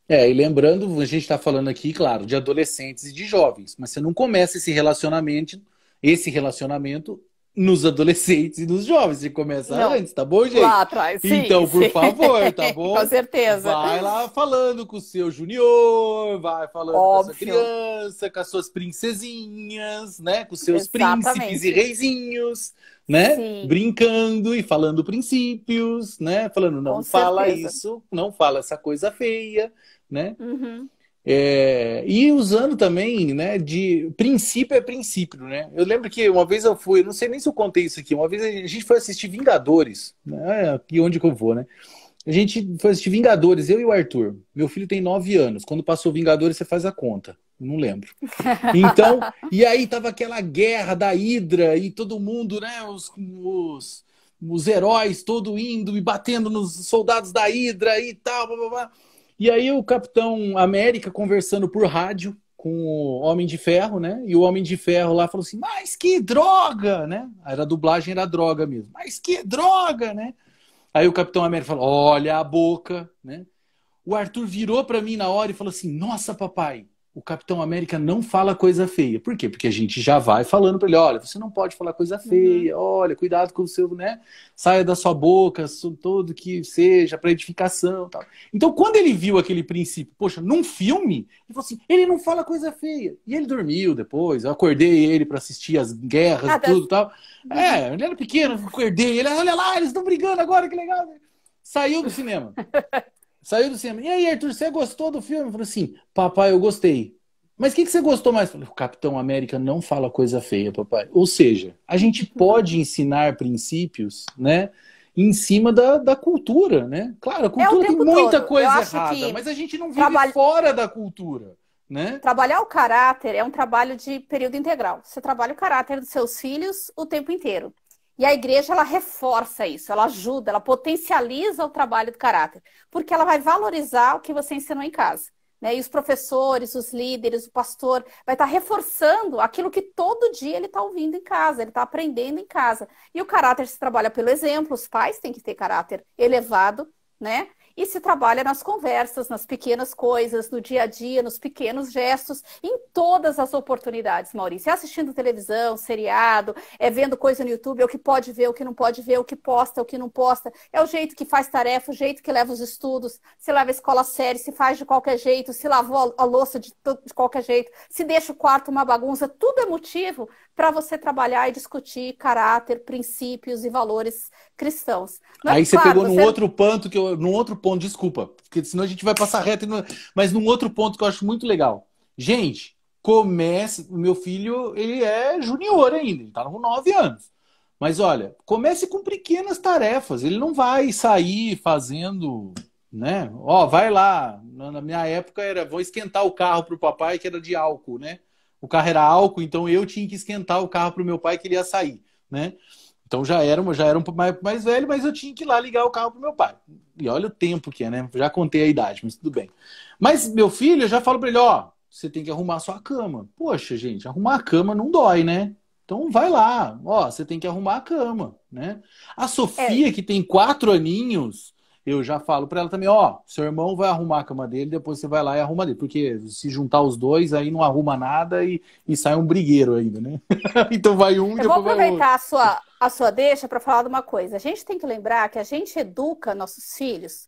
E lembrando, a gente está falando aqui, claro, de adolescentes e de jovens, mas você não começa esse relacionamento nos adolescentes e nos jovens, você começa antes, tá bom, gente? Lá atrás, sim. Então, por favor, tá bom? Com certeza. Vai lá falando com o seu junior, vai falando com a sua criança, com as suas princesinhas, né? Com os seus príncipes e reizinhos, né? Sim. Brincando e falando princípios, né? Falando, não fala isso, não fala essa coisa feia, né? Uhum. E usando também, né, de princípio é princípio, né? Eu lembro que uma vez eu fui, não sei nem se eu contei isso aqui, uma vez a gente foi assistir Vingadores, né? Aqui onde que eu vou, né? A gente foi assistir Vingadores, eu e o Arthur. Meu filho tem 9 anos. Quando passou Vingadores, você faz a conta. Não lembro. Então, e aí tava aquela guerra da Hydra e todo mundo, né? Os heróis todo indo e batendo nos soldados da Hydra e tal, blá, blá, blá. E aí o Capitão América conversando por rádio com o Homem de Ferro, né? E o Homem de Ferro lá falou assim, mas que droga, né? A dublagem era droga mesmo. Mas que droga, né? Aí o Capitão América falou, olha a boca, né? O Arthur virou para mim na hora e falou assim, nossa, papai, o Capitão América não fala coisa feia. Por quê? Porque a gente já vai falando para ele, olha, você não pode falar coisa feia, olha, cuidado com o seu, né? Saia da sua boca, todo que seja para edificação e tal. Então, quando ele viu aquele princípio, poxa, num filme, ele falou assim, ele não fala coisa feia. E ele dormiu depois, eu acordei ele para assistir as guerras e tudo e tal. Ele era pequeno, eu acordei ele, olha lá, eles estão brigando agora, que legal. Saiu do cinema. Saiu do cinema. E aí, Arthur, você gostou do filme? Eu falei assim, papai, eu gostei. Mas o que você gostou mais? Eu falei, o Capitão América não fala coisa feia, papai. Ou seja, a gente pode ensinar princípios, né, em cima da cultura, né? Claro, a cultura tem muita coisa errada, mas a gente não vive fora da cultura, né? Trabalhar o caráter é um trabalho de período integral. Você trabalha o caráter dos seus filhos o tempo inteiro. E a igreja, ela reforça isso, ela ajuda, ela potencializa o trabalho do caráter, porque ela vai valorizar o que você ensinou em casa, né? E os professores, os líderes, o pastor, vai estar reforçando aquilo que todo dia ele está ouvindo em casa, ele está aprendendo em casa. E o caráter se trabalha pelo exemplo, os pais têm que ter caráter elevado, né? E se trabalha nas conversas, nas pequenas coisas, no dia a dia, nos pequenos gestos, em todas as oportunidades, Maurício. É assistindo televisão, seriado, é vendo coisa no YouTube, é o que pode ver, o que não pode ver, o que posta, o que não posta. É o jeito que faz tarefa, o jeito que leva os estudos, se leva a escola séria, se faz de qualquer jeito, se lavou a louça de qualquer jeito, se deixa o quarto uma bagunça. Tudo é motivo para você trabalhar e discutir caráter, princípios e valores cristãos. Aí você pegou num outro ponto desculpa, porque senão a gente vai passar reto, mas num outro ponto que eu acho muito legal. Gente, o meu filho, ele é junior ainda, ele tá com 9 anos. Mas olha, comece com pequenas tarefas, ele não vai sair fazendo, né? Vai lá, na minha época vou esquentar o carro pro papai que era de álcool, né? O carro era álcool, então eu tinha que esquentar o carro pro meu pai que ele ia sair, né? Então já era um pouco mais velho, mas eu tinha que ir lá ligar o carro pro meu pai. E olha o tempo que é, né? Já contei a idade, mas tudo bem. Mas meu filho, eu já falo pra ele, você tem que arrumar a sua cama. Poxa, gente, arrumar a cama não dói, né? Então vai lá, você tem que arrumar a cama, né? A Sofia, que tem 4 aninhos, eu já falo pra ela também, seu irmão vai arrumar a cama dele, depois você vai lá e arruma dele. Porque se juntar os dois, aí não arruma nada e sai um brigueiro ainda, né? Então vai um e depois vai outro. Eu vou aproveitar a sua deixa para falar de uma coisa. A gente tem que lembrar que a gente educa nossos filhos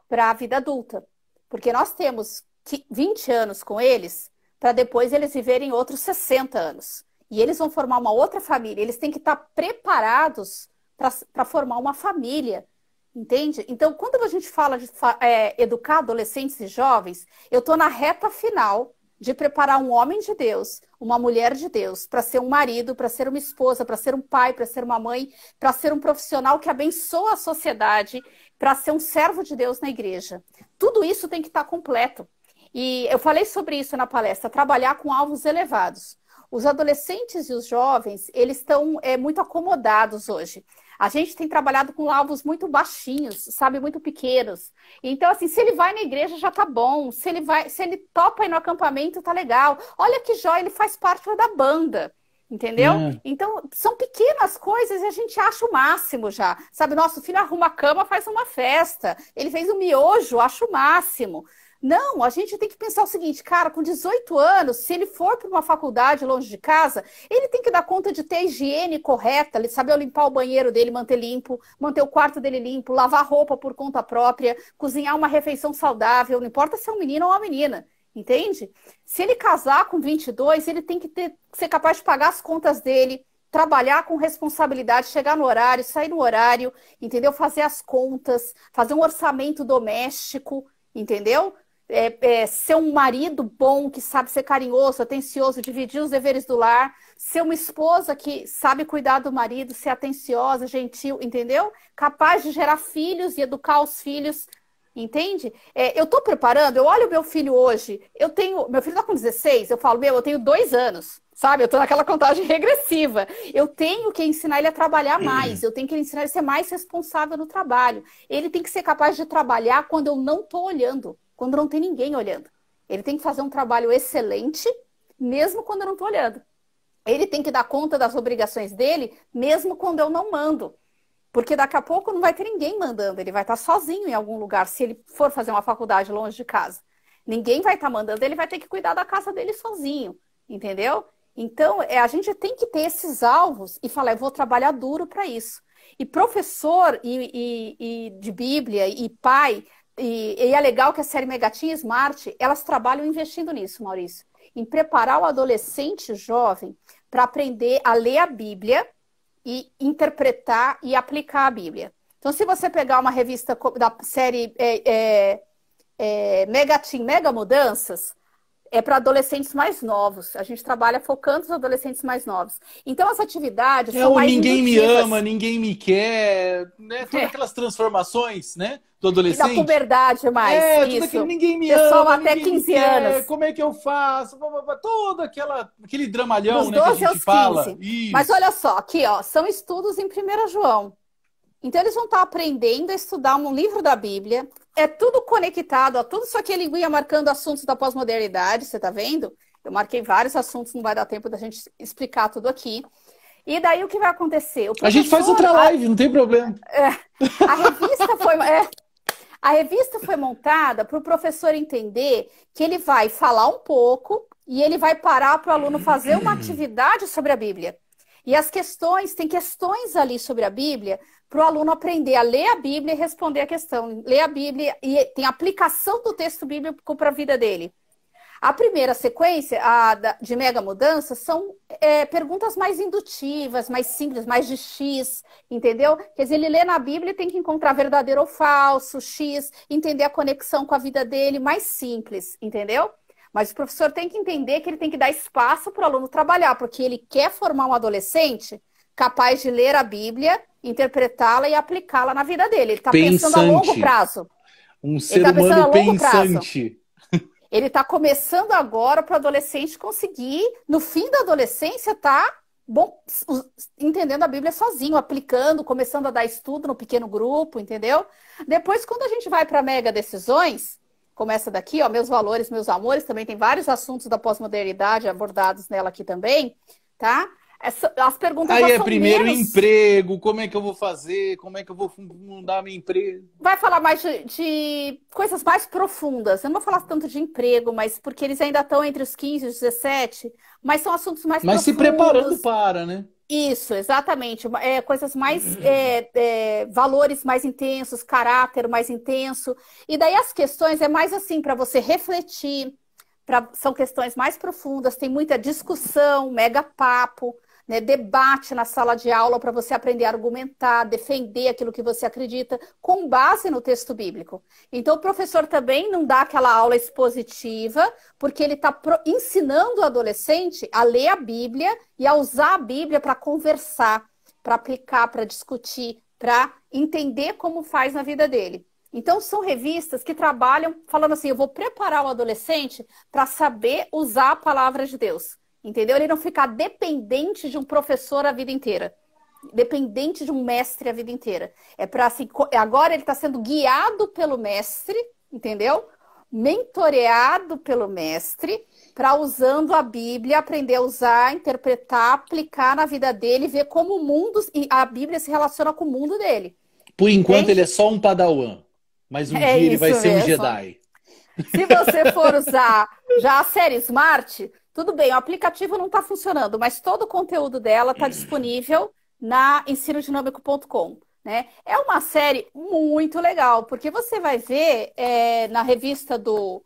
para a vida adulta. Porque nós temos 20 anos com eles para depois eles viverem outros 60 anos. E eles vão formar uma outra família. Eles têm que estar preparados para formar uma família. Entende? Então, quando a gente fala de educar adolescentes e jovens, eu estou na reta final de preparar um homem de Deus, uma mulher de Deus, para ser um marido, para ser uma esposa, para ser um pai, para ser uma mãe, para ser um profissional que abençoa a sociedade, para ser um servo de Deus na igreja. Tudo isso tem que estar completo. E eu falei sobre isso na palestra, trabalhar com alvos elevados. Os adolescentes e os jovens, eles estão muito acomodados hoje. A gente tem trabalhado com alvos muito baixinhos, sabe, muito pequenos. Então, assim, se ele vai na igreja já tá bom. Se ele topa ir no acampamento, tá legal. Olha que jóia, ele faz parte da banda. Entendeu? Então, são pequenas coisas e a gente acha o máximo já. Sabe, nosso filho arruma a cama, faz uma festa. Ele fez um miojo, acho o máximo. Não, a gente tem que pensar o seguinte, cara, com 18 anos, se ele for para uma faculdade longe de casa, ele tem que dar conta de ter a higiene correta, ele saber limpar o banheiro dele, manter limpo, manter o quarto dele limpo, lavar roupa por conta própria, cozinhar uma refeição saudável, não importa se é um menino ou uma menina, entende? Se ele casar com 22, ele tem que ser capaz de pagar as contas dele, trabalhar com responsabilidade, chegar no horário, sair no horário, entendeu? Fazer as contas, fazer um orçamento doméstico, entendeu? Ser um marido bom, que sabe ser carinhoso, atencioso, dividir os deveres do lar, ser uma esposa que sabe cuidar do marido, ser atenciosa, gentil, entendeu? Capaz de gerar filhos e educar os filhos, entende? Eu estou preparando, eu olho meu filho hoje, meu filho está com 16, eu falo, eu tenho 2 anos, sabe? Eu estou naquela contagem regressiva. Eu tenho que ensinar ele a trabalhar mais, eu tenho que ensinar ele a ser mais responsável no trabalho. Ele tem que ser capaz de trabalhar quando eu não estou olhando, quando não tem ninguém olhando. Ele tem que fazer um trabalho excelente, mesmo quando eu não estou olhando. Ele tem que dar conta das obrigações dele, mesmo quando eu não mando. Porque daqui a pouco não vai ter ninguém mandando, ele vai estar sozinho em algum lugar, se ele for fazer uma faculdade longe de casa. Ninguém vai estar mandando, ele vai ter que cuidar da casa dele sozinho, entendeu? Então, a gente tem que ter esses alvos e falar, eu vou trabalhar duro para isso. E professor e de Bíblia e pai... E é legal que a série Megatim e Smart, elas trabalham investindo nisso, Maurício. Em preparar o adolescente jovem para aprender a ler a Bíblia e interpretar e aplicar a Bíblia. Então, se você pegar uma revista da série Megatim, Mega Mudanças, é para adolescentes mais novos. A gente trabalha focando nos adolescentes mais novos. Então, as atividades são mais ninguém indutivas. me ama, ninguém me quer, né? Todas aquelas transformações, né? Do E adolescente. da puberdade mais. Tudo aquele ninguém me Pessoal ama, até ninguém 15 me quer, anos. como é que eu faço? Todo aquele dramalhão, Dos né, que a 12 aos gente fala. 15. Isso. Mas olha só, aqui, ó, são estudos em 1 João. Então, eles vão estar aprendendo a estudar um livro da Bíblia. É tudo conectado, ó, tudo isso aqui ele ia marcando assuntos da pós-modernidade, você tá vendo? Eu marquei vários assuntos, não vai dar tempo da gente explicar tudo aqui. E daí o que vai acontecer? A gente faz outra live, não tem problema. A revista foi montada para o professor entender que ele vai falar um pouco e ele vai parar para o aluno fazer uma atividade sobre a Bíblia. E tem questões ali sobre a Bíblia para o aluno aprender a ler a Bíblia e responder a questão. Ler a Bíblia e tem aplicação do texto bíblico para a vida dele. A primeira sequência, de Mega Mudança, são perguntas mais indutivas, mais simples, mais de X, entendeu? Quer dizer, ele lê na Bíblia e tem que encontrar verdadeiro ou falso, X, entender a conexão com a vida dele, mais simples, entendeu? Mas o professor tem que entender que ele tem que dar espaço para o aluno trabalhar, porque ele quer formar um adolescente capaz de ler a Bíblia, interpretá-la e aplicá-la na vida dele. Ele está pensando a longo prazo. Um ser humano pensante. Ele está começando agora para o adolescente conseguir, no fim da adolescência, entendendo a Bíblia sozinho, aplicando, começando a dar estudo no pequeno grupo, entendeu? Depois, quando a gente vai para Mega Decisões, começa daqui, ó, Meus Valores, Meus Amores, também tem vários assuntos da pós-modernidade abordados nela aqui também, tá? As perguntas aí são primeiro menos... emprego, como é que eu vou fazer, como é que eu vou fundar minha empresa. Vai falar mais de coisas mais profundas. Eu não vou falar tanto de emprego, mas porque eles ainda estão entre os 15 e os 17, mas são assuntos mais profundos. Mas se preparando para, né? Isso, exatamente. Coisas mais... valores mais intensos, caráter mais intenso. E daí as questões é mais assim, para você refletir. São questões mais profundas, tem muita discussão, mega papo. né? Debate na sala de aula para você aprender a argumentar, defender aquilo que você acredita, com base no texto bíblico. Então, o professor também não dá aquela aula expositiva, porque ele está ensinando o adolescente a ler a Bíblia e a usar a Bíblia para conversar, para aplicar, para discutir, para entender como faz na vida dele. Então, são revistas que trabalham falando assim, eu vou preparar o adolescente para saber usar a palavra de Deus. Entendeu? Ele não ficar dependente de um professor a vida inteira. Dependente de um mestre a vida inteira. É para assim, agora ele está sendo guiado pelo mestre, entendeu? Mentoreado pelo mestre, para usando a Bíblia, aprender a usar, interpretar, aplicar na vida dele, ver como o mundo, e a Bíblia se relaciona com o mundo dele. Por enquanto, Entende? ele é só um padawan, mas um dia ele vai ser um Jedi. Se você for usar já a série Smart, tudo bem, o aplicativo não está funcionando, mas todo o conteúdo dela está disponível na ensinodinâmico.com. Né? É uma série muito legal, porque você vai ver na revista do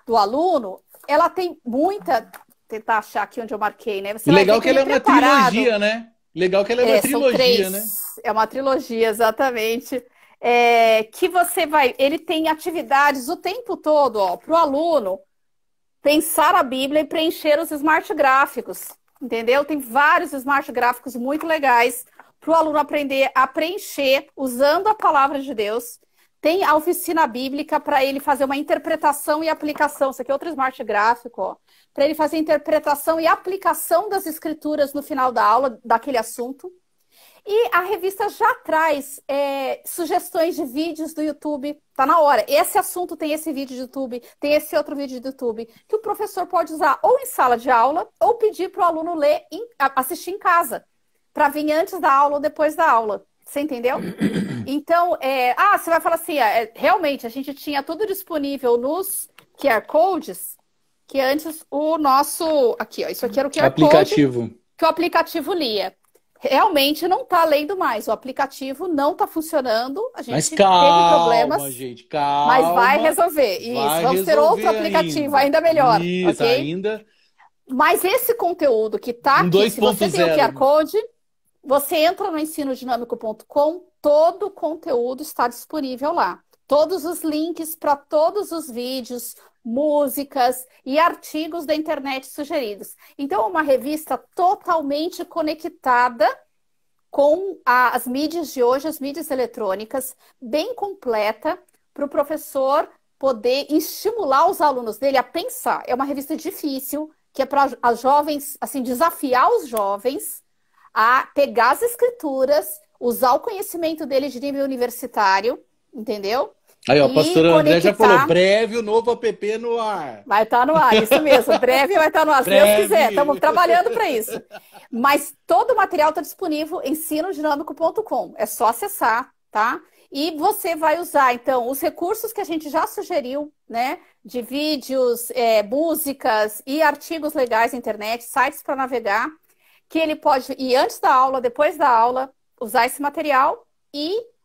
aluno, ela tem muita... Vou tentar achar aqui onde eu marquei, né? Você Legal vai ver que ela é uma trilogia, né? Legal que ela é uma trilogia, né? É uma trilogia, exatamente. Que você vai... Ele tem atividades o tempo todo, para o aluno pensar a Bíblia e preencher os smart gráficos, entendeu? Tem vários smart gráficos muito legais para o aluno aprender a preencher usando a palavra de Deus. Tem a oficina bíblica para ele fazer uma interpretação e aplicação. Isso aqui é outro smart gráfico, para ele fazer interpretação e aplicação das escrituras no final da aula, daquele assunto. E a revista já traz sugestões de vídeos do YouTube. Tá na hora. Esse assunto tem esse vídeo do YouTube, tem esse outro vídeo do YouTube, que o professor pode usar ou em sala de aula, ou pedir para o aluno ler, assistir em casa, para vir antes da aula ou depois da aula. Você entendeu? Então, você vai falar assim, realmente, a gente tinha tudo disponível nos QR Codes, que antes o nosso... Aqui, ó, isso aqui era o QR aplicativo. Code que o aplicativo lia. Realmente não está lendo mais. O aplicativo não está funcionando. A gente teve problemas. Gente, calma. Mas vai resolver. Isso, vamos ter outro aplicativo ainda melhor. Isso, okay? ainda. Mas esse conteúdo que está aqui, se você tem o QR Code, você entra no ensinodinâmico.com, todo o conteúdo está disponível lá. Todos os links para todos os vídeos, músicas e artigos da internet sugeridos. Então, é uma revista totalmente conectada com as mídias de hoje, as mídias eletrônicas, bem completa, para o professor poder estimular os alunos dele a pensar. É uma revista difícil, que é para as jovens, assim, desafiar os jovens a pegar as escrituras, usar o conhecimento deles de nível universitário, entendeu? Aí, ó, a pastora André já falou, breve o novo app no ar. Vai estar no ar, isso mesmo, breve vai estar no ar, se Deus quiser, estamos trabalhando para isso. Mas todo o material está disponível em ensinodinâmico.com, é só acessar, tá? E você vai usar, então, os recursos que a gente já sugeriu, né? De vídeos, músicas e artigos legais na internet, sites para navegar, que ele pode ir antes da aula, depois da aula, usar esse material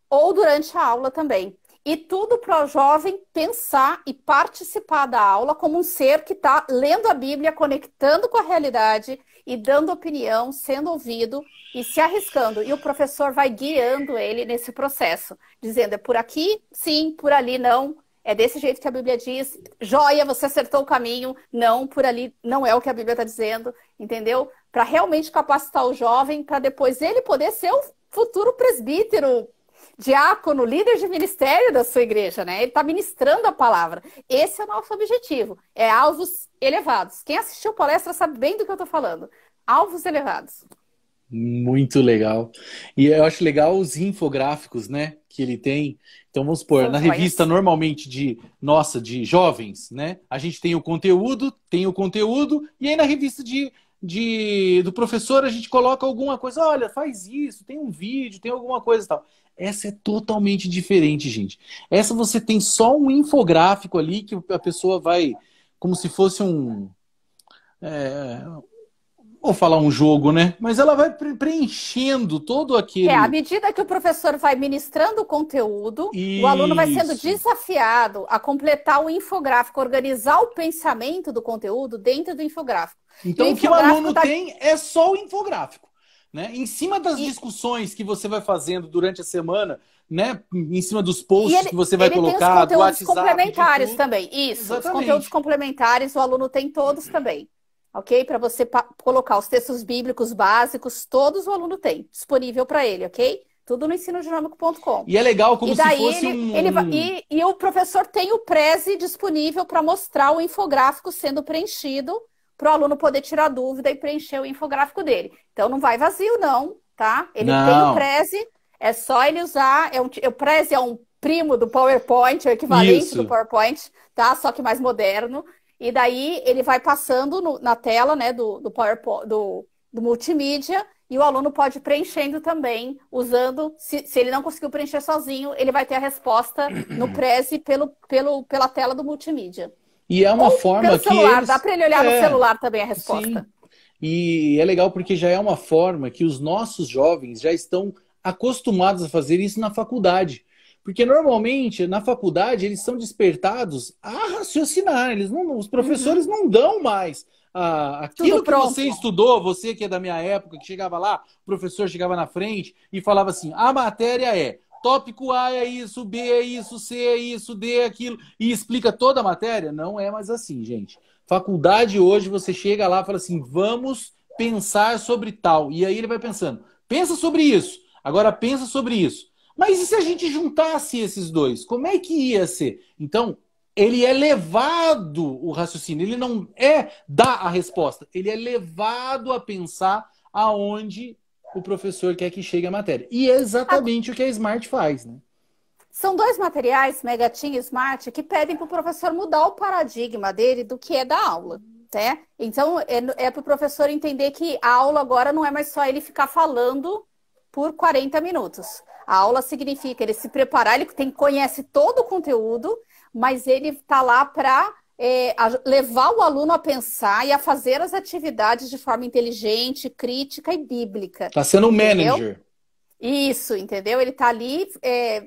ou durante a aula também. E tudo para o jovem pensar e participar da aula como um ser que está lendo a Bíblia, conectando com a realidade e dando opinião, sendo ouvido e se arriscando. E o professor vai guiando ele nesse processo, dizendo, é por aqui, sim, por ali, não. É desse jeito que a Bíblia diz. Joia, você acertou o caminho. Não, por ali não é o que a Bíblia está dizendo, entendeu? Para realmente capacitar o jovem, para depois ele poder ser o futuro presbítero, diácono, líder de ministério da sua igreja, né? Ele está ministrando a palavra. Esse é o nosso objetivo. É alvos elevados. Quem assistiu palestra sabe bem do que eu estou falando. Alvos elevados. Muito legal. E eu acho legal os infográficos, né? Que ele tem. Então, vamos supor, na revista normalmente de jovens, né? A gente tem o conteúdo, e aí na revista do professor a gente coloca alguma coisa, olha, faz isso, tem um vídeo, tem alguma coisa e tal. Essa é totalmente diferente, gente. Essa você tem só um infográfico ali que a pessoa vai, como se fosse vou falar um jogo, né? Mas ela vai preenchendo todo aquele... à medida que o professor vai ministrando o conteúdo, o aluno vai sendo desafiado a completar o infográfico, organizar o pensamento do conteúdo dentro do infográfico. Então, o que o aluno tem é só o infográfico. né? Em cima das E, discussões que você vai fazendo durante a semana, né? Em cima dos e posts ele, que você vai ele tem os colocar, do conteúdos WhatsApp, de complementares tudo. também. Isso, os conteúdos Exatamente. complementares o aluno tem todos também. Ok? Para você colocar os textos bíblicos básicos, todos o aluno tem disponível para ele, ok? Tudo no ensinodinâmico.com. E é legal como E se daí fosse e o professor tem o Prezi disponível para mostrar o infográfico sendo preenchido para o aluno poder tirar dúvida e preencher o infográfico dele. Então não vai vazio, não, tá? Ele tem o Não, Prezi, é só ele usar. O Prezi é um primo do PowerPoint, é o equivalente do isso. PowerPoint, tá? Só que mais moderno. E daí ele vai passando na tela, né, do PowerPoint, do multimídia. E o aluno pode ir preenchendo também, usando, se ele não conseguiu preencher sozinho, ele vai ter a resposta no Prezi pela tela do multimídia. E é uma Ou pelo forma que celular, dá eles. para ele olhar no É, celular também a resposta. sim. E é legal porque já é uma forma que os nossos jovens já estão acostumados a fazer isso na faculdade. Porque normalmente na faculdade eles são despertados a raciocinar, os Uhum. professores não dão mais Tudo aquilo que você pronto. estudou, você que é da minha época, que chegava lá, o professor chegava na frente e falava assim: a matéria é tópico A é isso, B é isso, C é isso, D é aquilo, e explica toda a matéria. Não é mais assim, gente. Faculdade hoje você chega lá e fala assim: vamos pensar sobre tal. E aí ele vai pensando: pensa sobre isso, agora pensa sobre isso. Mas e se a gente juntasse esses dois? Como é que ia ser? Então, ele é levado, o raciocínio, ele não é dar a resposta, ele é levado a pensar aonde o professor quer que chegue a matéria. E é exatamente o que a Smart faz, né? São dois materiais, Megatin e Smart, que pedem para o professor mudar o paradigma dele do que é da aula, né? Então, é para o professor entender que a aula agora não é mais só ele ficar falando por 40 minutos. A aula significa ele se preparar, conhece todo o conteúdo, mas ele está lá para levar o aluno a pensar e a fazer as atividades de forma inteligente, crítica e bíblica, Tá sendo um entendeu? manager. Isso, entendeu? Ele está ali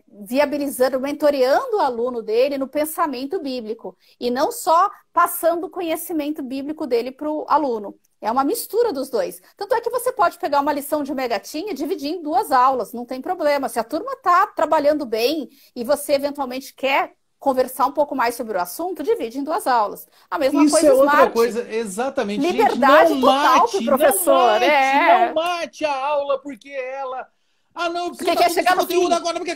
viabilizando, mentoreando o aluno dele no pensamento bíblico. E não só passando o conhecimento bíblico dele para o aluno. É uma mistura dos dois. Tanto é que você pode pegar uma lição de Megatinha e dividir em duas aulas, não tem problema. Se a turma está trabalhando bem e você eventualmente quer conversar um pouco mais sobre o assunto, divide em duas aulas. A mesma Isso coisa é o outra Smart. coisa, exatamente. Gente, Liberdade total para o professor. não É. mate a aula porque ela. Ah, não, eu preciso Porque dar quer todo esse chegar no conteúdo fim. agora, porque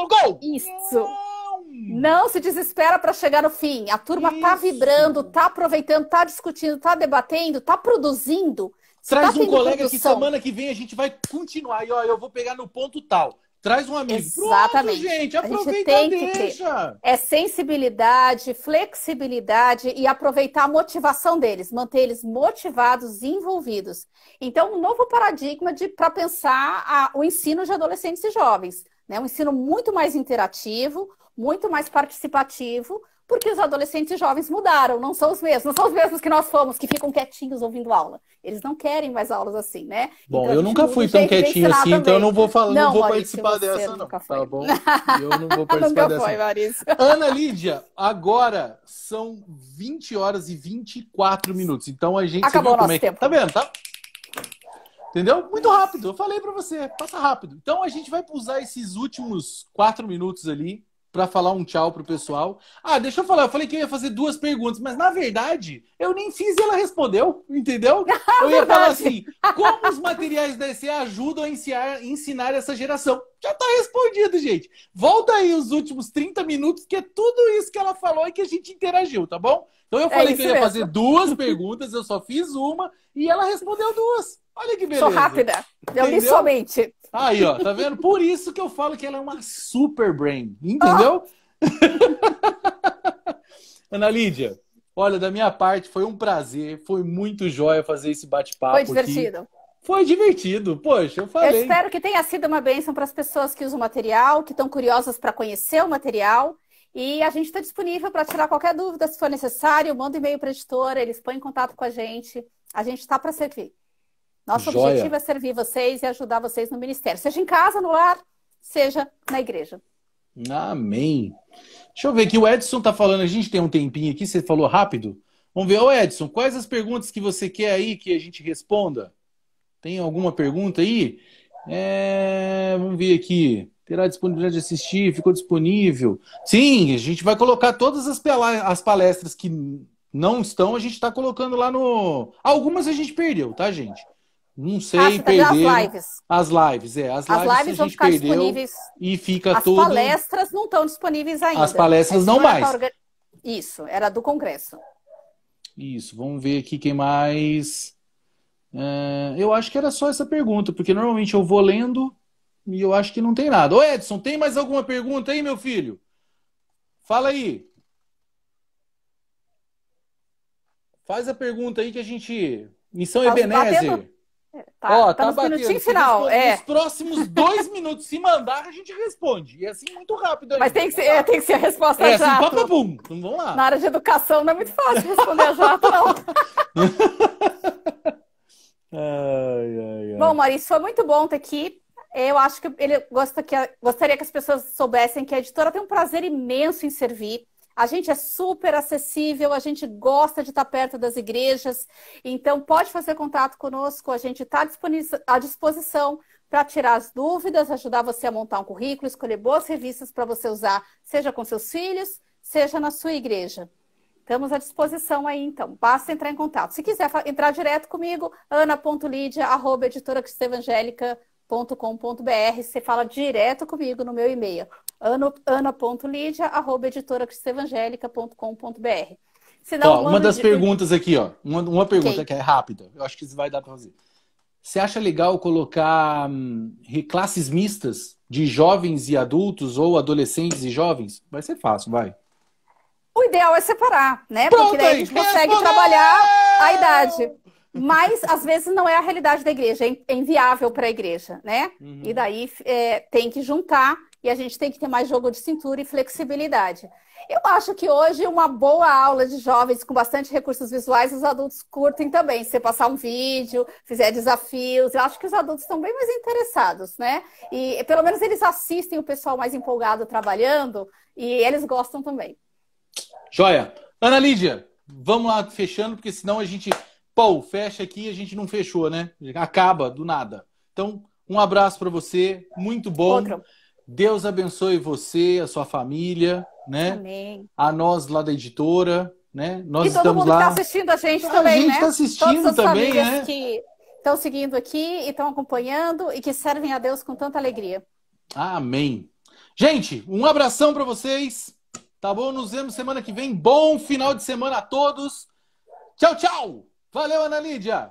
Gol! Isso. Não! Não se desespera para chegar no fim. A turma está vibrando, Isso! está aproveitando, está discutindo, está debatendo, está produzindo. Se está Traz um tendo colega que produção, semana que vem a gente vai continuar. E ó, eu vou pegar no ponto tal. Traz um amigo. Pronto, exatamente. gente, A gente aproveita, tem que ter deixa. sensibilidade, flexibilidade e aproveitar a motivação deles, manter eles motivados e envolvidos. Então, um novo paradigma para pensar o ensino de adolescentes e jovens, né? Um ensino muito mais interativo, muito mais participativo, porque os adolescentes e jovens mudaram, não são os mesmos que nós fomos, que ficam quietinhos ouvindo aula. Eles não querem mais aulas assim, né? Bom, Então a eu gente nunca muda o fui tão jeito de quietinho ensinar assim, então eu também. não vou falar, não Não, vou Maurício, participar você dessa, não. nunca Tá foi. bom? Eu não vou participar Nunca dessa, foi, não. Maurício. Ana Lídia, agora são 20 horas e 24 minutos. Então a gente, você Acabou viu o como nosso é que. Tá tempo. vendo? Tá? Entendeu? Muito rápido. Eu falei pra você, passa rápido. Então a gente vai usar esses últimos 4 minutos ali pra falar um tchau pro pessoal. Ah, deixa eu falar, eu falei que eu ia fazer duas perguntas, mas na verdade eu nem fiz e ela respondeu, entendeu? Eu ia falar Verdade. assim: como os materiais da ECE ajudam a ensinar essa geração? Já tá respondido, gente. Volta aí os últimos 30 minutos, que é tudo isso que ela falou e que a gente interagiu, tá bom? Então eu É falei que eu isso ia fazer mesmo. duas perguntas, eu só fiz uma e ela respondeu duas. Olha que Sou beleza. rápida. Eu li Entendeu? somente. Aí, ó, tá vendo? Por isso que eu falo que ela é uma super brain, Oh, entendeu? Ana Lídia, olha, da minha parte foi um prazer, foi muito jóia fazer esse foi bate-papo aqui. divertido. Foi divertido, poxa, eu Eu falei. espero que tenha sido uma bênção para as pessoas que usam o material, que estão curiosas para conhecer o material. E a gente está disponível para tirar qualquer dúvida, se for necessário. Manda um e-mail para a editora, eles põem em contato com a gente. A gente está para servir. Nosso Joia. objetivo é servir vocês e ajudar vocês no ministério, seja em casa, no lar, seja na igreja. Amém. Deixa eu ver aqui, o Edson tá falando, a gente tem um tempinho aqui, você falou rápido? Vamos ver, ô Edson, quais as perguntas que você quer aí que a gente responda? Tem alguma pergunta aí? Vamos ver aqui. Terá disponibilidade de assistir? Ficou disponível? Sim, a gente vai colocar todas as palestras que não estão, a gente está colocando lá no... Algumas a gente perdeu, tá, gente? Não sei, você tá vendo perderam. as lives. As lives, As a lives vão gente ficar perdeu disponíveis. e fica As todo... palestras não estão disponíveis ainda. As palestras não mais. Isso, era do Congresso. Isso, vamos ver aqui quem mais... eu acho que era só essa pergunta, porque normalmente eu vou lendo e eu acho que não tem nada. Ô Edson, tem mais alguma pergunta aí, meu filho? Fala aí. Faz a pergunta aí que a gente... Missão Ebenezer. Tá, Tá nos batendo. minutinhos final. Nos próximos 2 minutos, se mandar, a gente responde. E assim, muito rápido aí. Mas tem que ser a resposta assim, jato. Papapum. Então vamos lá. Na área de educação não é muito fácil responder a jato, não. Ai. Bom, Maurício, foi muito bom ter aqui. Eu acho que ele gostaria que as pessoas soubessem que a editora tem um prazer imenso em servir. A gente é super acessível, a gente gosta de estar perto das igrejas. Então, pode fazer contato conosco, a gente está à disposição para tirar as dúvidas, ajudar você a montar um currículo, escolher boas revistas para você usar, seja com seus filhos, seja na sua igreja. Estamos à disposição aí, então. Basta entrar em contato. Se quiser entrar direto comigo, ana.lidia@editoracristevangelica.com.br. Você fala direto comigo no meu e-mail. ana.lidia@editoracristevangelica.com.br. Uma das perguntas aqui, ó. Uma pergunta que é rápida. Eu acho que isso vai dar para fazer. Você acha legal colocar classes mistas de jovens e adultos ou adolescentes e jovens? Vai ser fácil, vai. O ideal é separar, né? Pronto, porque daí a gente consegue trabalhar a idade. Mas, às vezes, não é a realidade da igreja. É inviável para a igreja, né? Uhum. E daí tem que juntar e a gente tem que ter mais jogo de cintura e flexibilidade. Eu acho que hoje uma boa aula de jovens com bastante recursos visuais, os adultos curtem também. Se você passar um vídeo, fizer desafios, eu acho que os adultos estão bem mais interessados, né? E pelo menos eles assistem o pessoal mais empolgado trabalhando e eles gostam também. Joia. Ana Lídia, vamos lá fechando, porque senão a gente, fecha aqui e a gente não fechou, né? Acaba do nada. Então, um abraço para você, muito bom. Outro. Deus abençoe você, a sua família, né? Amém. A nós lá da editora, né? Nós e todo estamos mundo lá. que está assistindo a gente também, né? A gente está assistindo Todas as também, famílias né? que estão seguindo aqui e estão acompanhando e que servem a Deus com tanta alegria. Amém. Gente, um abração para vocês. Tá bom? Nos vemos semana que vem. Bom final de semana a todos. Tchau, tchau. Valeu, Ana Lídia.